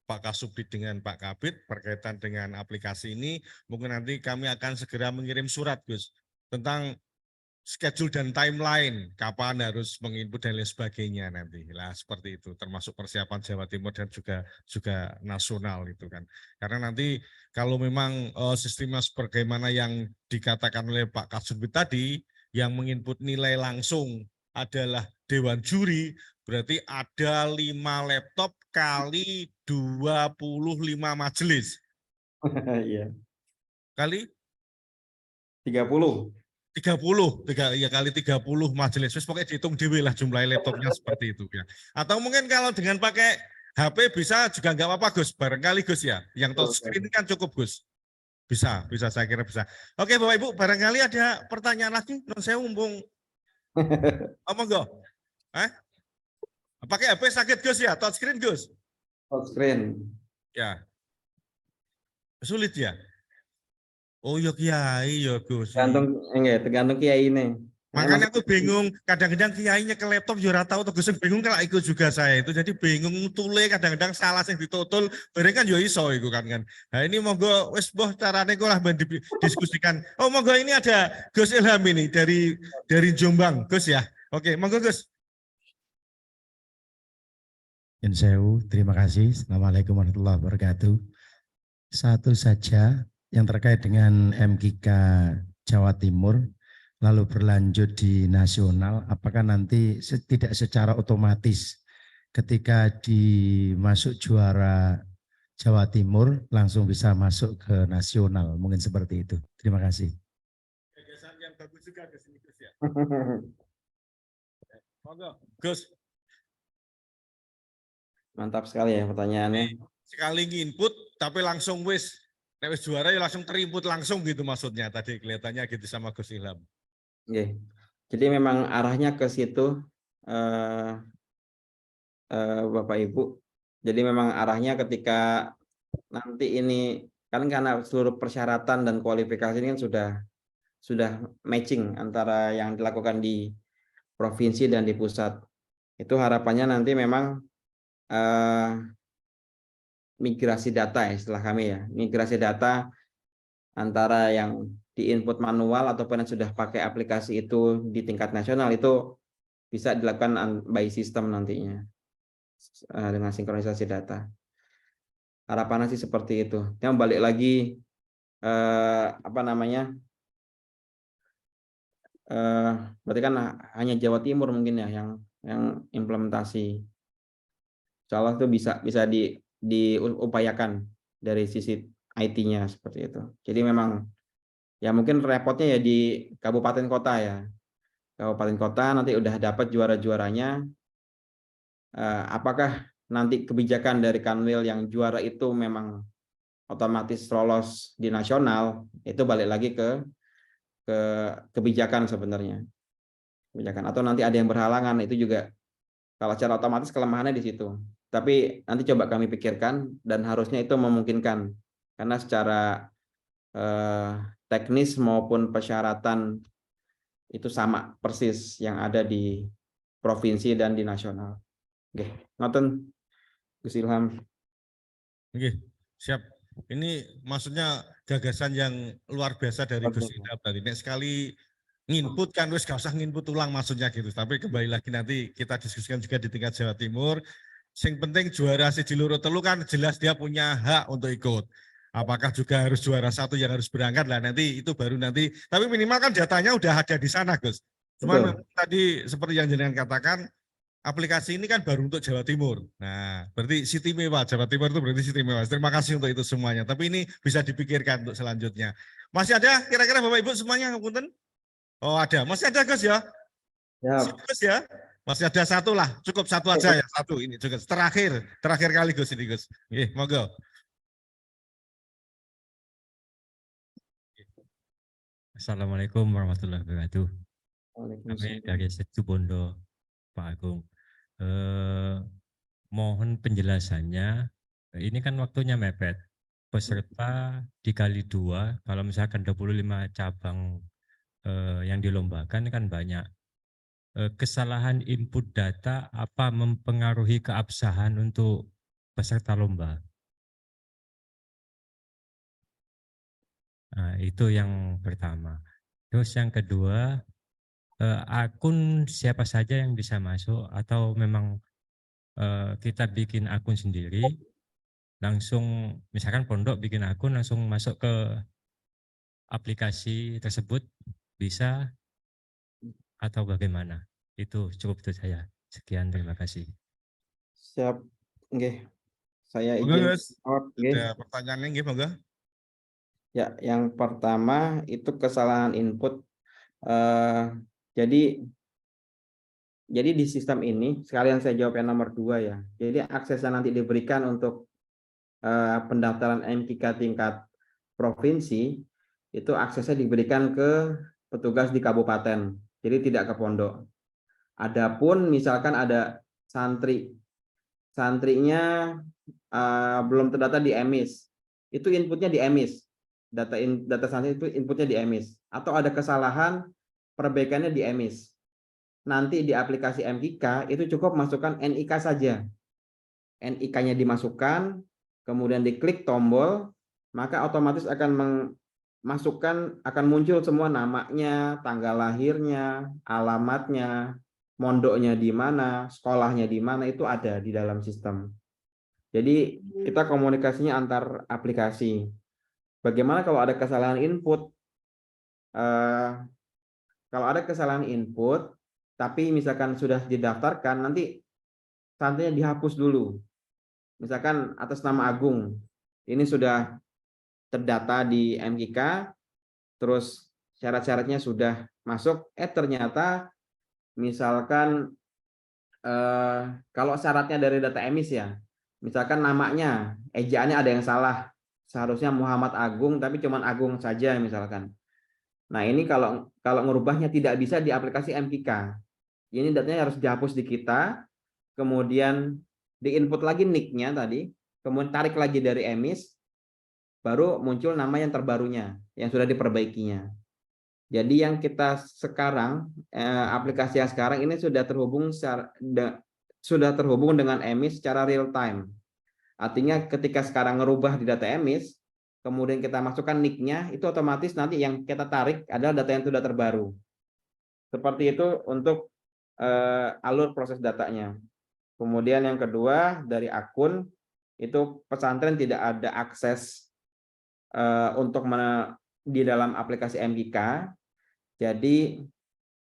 Pak Kasubdit dengan Pak Kabid berkaitan dengan aplikasi ini. Mungkin nanti kami akan segera mengirim surat Gus tentang schedule dan timeline kapan harus menginput dan lain sebagainya nanti lah, seperti itu, termasuk persiapan Jawa Timur dan juga nasional itu kan, karena nanti kalau memang sistemnya sebagaimana yang dikatakan oleh Pak Kasubdit tadi, yang menginput nilai langsung adalah dewan juri, berarti ada 5 laptop kali 25 majelis. Iya. Kali 30. 30 ya kali 30 majelis. Terus pokoknya dihitung dewe lah jumlah laptopnya seperti itu ya. Atau mungkin kalau dengan pakai HP bisa juga nggak apa-apa Gus, barangkali Gus ya. Yang touchscreen kan cukup Gus. Bisa saya kira bisa. Oke Bapak Ibu, barangkali ada pertanyaan lagi. Non saya mumpung omong go. Pakai HP sakit Gus ya, touchscreen Gus. Touchscreen. Ya. Sulit ya. Oh ya Kiai ya Gus. Tergantung kiai ini. Makanya aku bingung, kadang-kadang kiainya ke laptop yo ora tahu terus bingung kalau ikut juga saya itu. Jadi bingung tule kadang-kadang salah sing ditutul, bareng kan yo iso iku kan. Nah ini monggo wis boh carane kok lah diskusikan. Oh monggo ini ada Gus Ilham ini dari Jombang, Gus ya. Oke, monggo Gus. Insewu, terima kasih. Assalamualaikum warahmatullahi wabarakatuh. Satu saja yang terkait dengan MKK Jawa Timur, lalu berlanjut di nasional, apakah nanti tidak secara otomatis ketika dimasuk juara Jawa Timur langsung bisa masuk ke nasional, mungkin seperti itu. Terima kasih. Gagasan yang bagus juga Gus ini Gus ya. Monggo Gus. Mantap sekali ya pertanyaannya. Sekali nginput tapi langsung wis juara ya langsung terinput langsung gitu maksudnya tadi kelihatannya gitu sama Gus Ilham. Oke. Jadi memang arahnya ke situ Bapak Ibu. Jadi memang arahnya ketika nanti ini kan karena seluruh persyaratan dan kualifikasi ini kan sudah matching antara yang dilakukan di provinsi dan di pusat. Itu harapannya nanti memang migrasi data ya istilah kami ya, migrasi data antara yang di-input manual ataupun yang sudah pakai aplikasi itu di tingkat nasional itu bisa dilakukan by system nantinya dengan sinkronisasi data. Harapannya sih seperti itu. Yang balik lagi berarti kan hanya Jawa Timur mungkin ya yang implementasi. Insya Allah itu bisa diupayakan dari sisi IT-nya seperti itu. Jadi memang ya mungkin repotnya ya di kabupaten kota ya. Kabupaten kota nanti udah dapat juara-juaranya. Apakah nanti kebijakan dari Kanwil yang juara itu memang otomatis lolos di nasional, itu balik lagi ke kebijakan sebenarnya. Kebijakan atau nanti ada yang berhalangan, itu juga kalau secara otomatis kelemahannya di situ. Tapi nanti coba kami pikirkan dan harusnya itu memungkinkan karena secara teknis maupun persyaratan itu sama persis yang ada di provinsi dan di nasional. Oke, ngoten Gus Ilham. Oke, siap. Ini maksudnya gagasan yang luar biasa dari Gus Betul. Ida berarti. Nek sekali nginput kan wis gak usah nginput ulang maksudnya gitu. Tapi kembali lagi nanti kita diskusikan juga di tingkat Jawa Timur. Sing penting juara siji loro telu kan jelas dia punya hak untuk ikut. Apakah juga harus juara satu yang harus berangkat lah nanti itu baru nanti. Tapi minimal kan datanya udah ada di sana Gus. Cuman Betul. memang tadi seperti yang jenengan katakan aplikasi ini kan baru untuk Jawa Timur. Nah, berarti City Mewah Jawa Timur itu berarti City Mewah. Terima kasih untuk itu semuanya. Tapi ini bisa dipikirkan untuk selanjutnya. Masih ada kira-kira Bapak Ibu semuanya ngapunten? Oh, ada. Masih ada Gus ya? Ya, Sip, Gus ya? Masih ada satu lah. Cukup satu aja ya, satu ini juga terakhir kali Gus ini Gus. Nggih, monggo. Assalamualaikum warahmatullahi wabarakatuh. Kami Waalaikumsalam. dari Setu Bondo, Pak Agung. Mohon penjelasannya. Ini kan waktunya mepet. Peserta dikali 2, kalau misalkan 25 cabang yang dilombakan kan banyak. Kesalahan input data apa mempengaruhi keabsahan untuk peserta lomba? Nah, itu yang pertama. Terus yang kedua, akun siapa saja yang bisa masuk atau memang kita bikin akun sendiri, langsung misalkan pondok bikin akun langsung masuk ke aplikasi tersebut bisa atau bagaimana? Itu cukup itu saya. Sekian, terima kasih. Siap. Nggih. Saya Monggo izin Gus. jawab, nggih. Ada pertanyaannya nggih, monggo. Ya, yang pertama itu kesalahan input. Jadi di sistem ini sekalian saya jawab yang nomor 2 ya. Jadi aksesnya nanti diberikan untuk pendaftaran MKK tingkat provinsi itu aksesnya diberikan ke petugas di kabupaten. Jadi tidak ke pondok. Adapun misalkan ada santrinya belum terdata di EMIS, itu inputnya di EMIS. Data santri itu inputnya di EMIS, atau ada kesalahan perbaikannya di EMIS. Nanti di aplikasi MKK itu cukup masukkan NIK saja. NIK-nya dimasukkan, kemudian diklik tombol, maka otomatis akan muncul semua namanya, tanggal lahirnya, alamatnya, mondoknya di mana, sekolahnya di mana, itu ada di dalam sistem. Jadi kita komunikasinya antar aplikasi. Bagaimana kalau ada kesalahan input? Kalau ada kesalahan input, tapi misalkan sudah didaftarkan, nanti santrinya dihapus dulu. Misalkan atas nama Agung, ini sudah terdata di MKK, terus syarat-syaratnya sudah masuk, ternyata misalkan kalau syaratnya dari data EMIS ya, misalkan namanya, ejaannya ada yang salah, seharusnya Muhammad Agung tapi cuman Agung saja misalkan. Nah, ini kalau ngerubahnya tidak bisa di aplikasi MKK. Ini datanya harus dihapus di kita, kemudian diinput lagi nick-nya tadi, kemudian tarik lagi dari EMIS, baru muncul nama yang terbarunya yang sudah diperbaikinya. Jadi yang kita sekarang aplikasi yang sekarang ini sudah terhubung dengan EMIS secara real time. Artinya ketika sekarang ngerubah di data EMIS, kemudian kita masukkan nick-nya, itu otomatis nanti yang kita tarik adalah data yang sudah terbaru. Seperti itu untuk alur proses datanya. Kemudian yang kedua, dari akun, itu pesantren tidak ada akses untuk di dalam aplikasi MKK. Jadi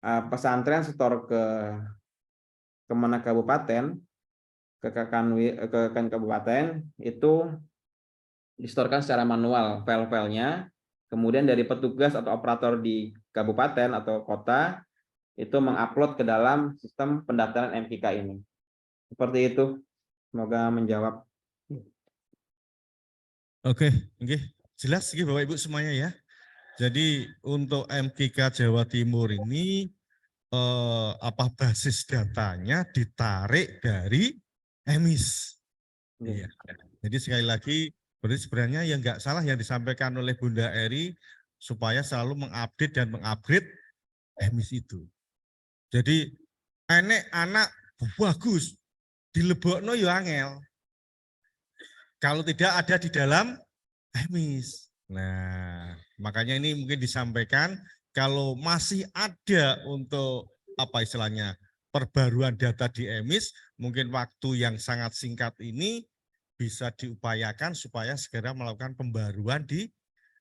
pesantren setor ke Kemenak Kabupaten, ke kabupaten itu distorkan secara manual file-filenya, kemudian dari petugas atau operator di kabupaten atau kota itu mengupload ke dalam sistem pendaftaran MKK ini. Seperti itu, semoga menjawab. Oke, jelas nggih Bapak Ibu semuanya ya. Jadi untuk MKK Jawa Timur ini basis datanya ditarik dari EMIS. Iya. Jadi sekali lagi berarti sebenarnya yang nggak salah yang disampaikan oleh Bunda Eri supaya selalu mengupdate dan mengupgrade EMIS itu. Jadi anak bagus dilebokno yo angel. Kalau tidak ada di dalam emis. Nah, makanya ini mungkin disampaikan kalau masih ada untuk apa istilahnya perbaruan data di emis, mungkin waktu yang sangat singkat ini bisa diupayakan supaya segera melakukan pembaruan di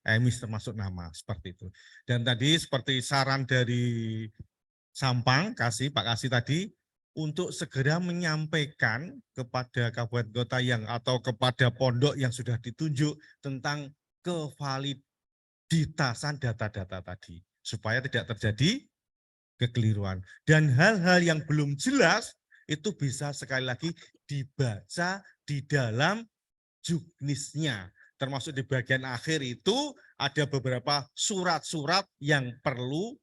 emis termasuk nama seperti itu. Dan tadi seperti saran dari Sampang Pak Kasih tadi untuk segera menyampaikan kepada kabupaten kota yang atau kepada pondok yang sudah ditunjuk tentang kevaliditasan data-data tadi supaya tidak terjadi kekeliruan dan hal-hal yang belum jelas itu bisa sekali lagi dibaca di dalam juknisnya, termasuk di bagian akhir itu ada beberapa surat-surat yang perlu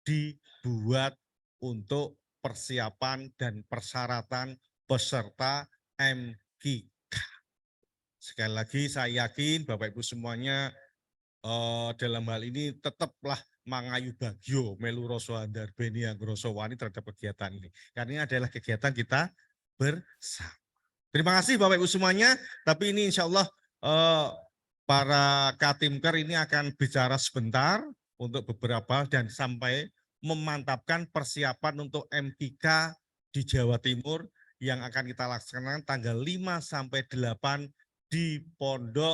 dibuat untuk persiapan dan persyaratan peserta MKK. Sekali lagi saya yakin Bapak Ibu semuanya dalam hal ini tetaplah mangayu bagyo melu rasa andarbeni anggrasa wani terhadap kegiatan ini. Karena ini adalah kegiatan kita bersama. Terima kasih Bapak Ibu semuanya, tapi ini insya Allah para Katimker ini akan bicara sebentar untuk beberapa dan sampai memantapkan persiapan untuk MKK di Jawa Timur yang akan kita laksanakan tanggal 5 sampai 8 di Pondok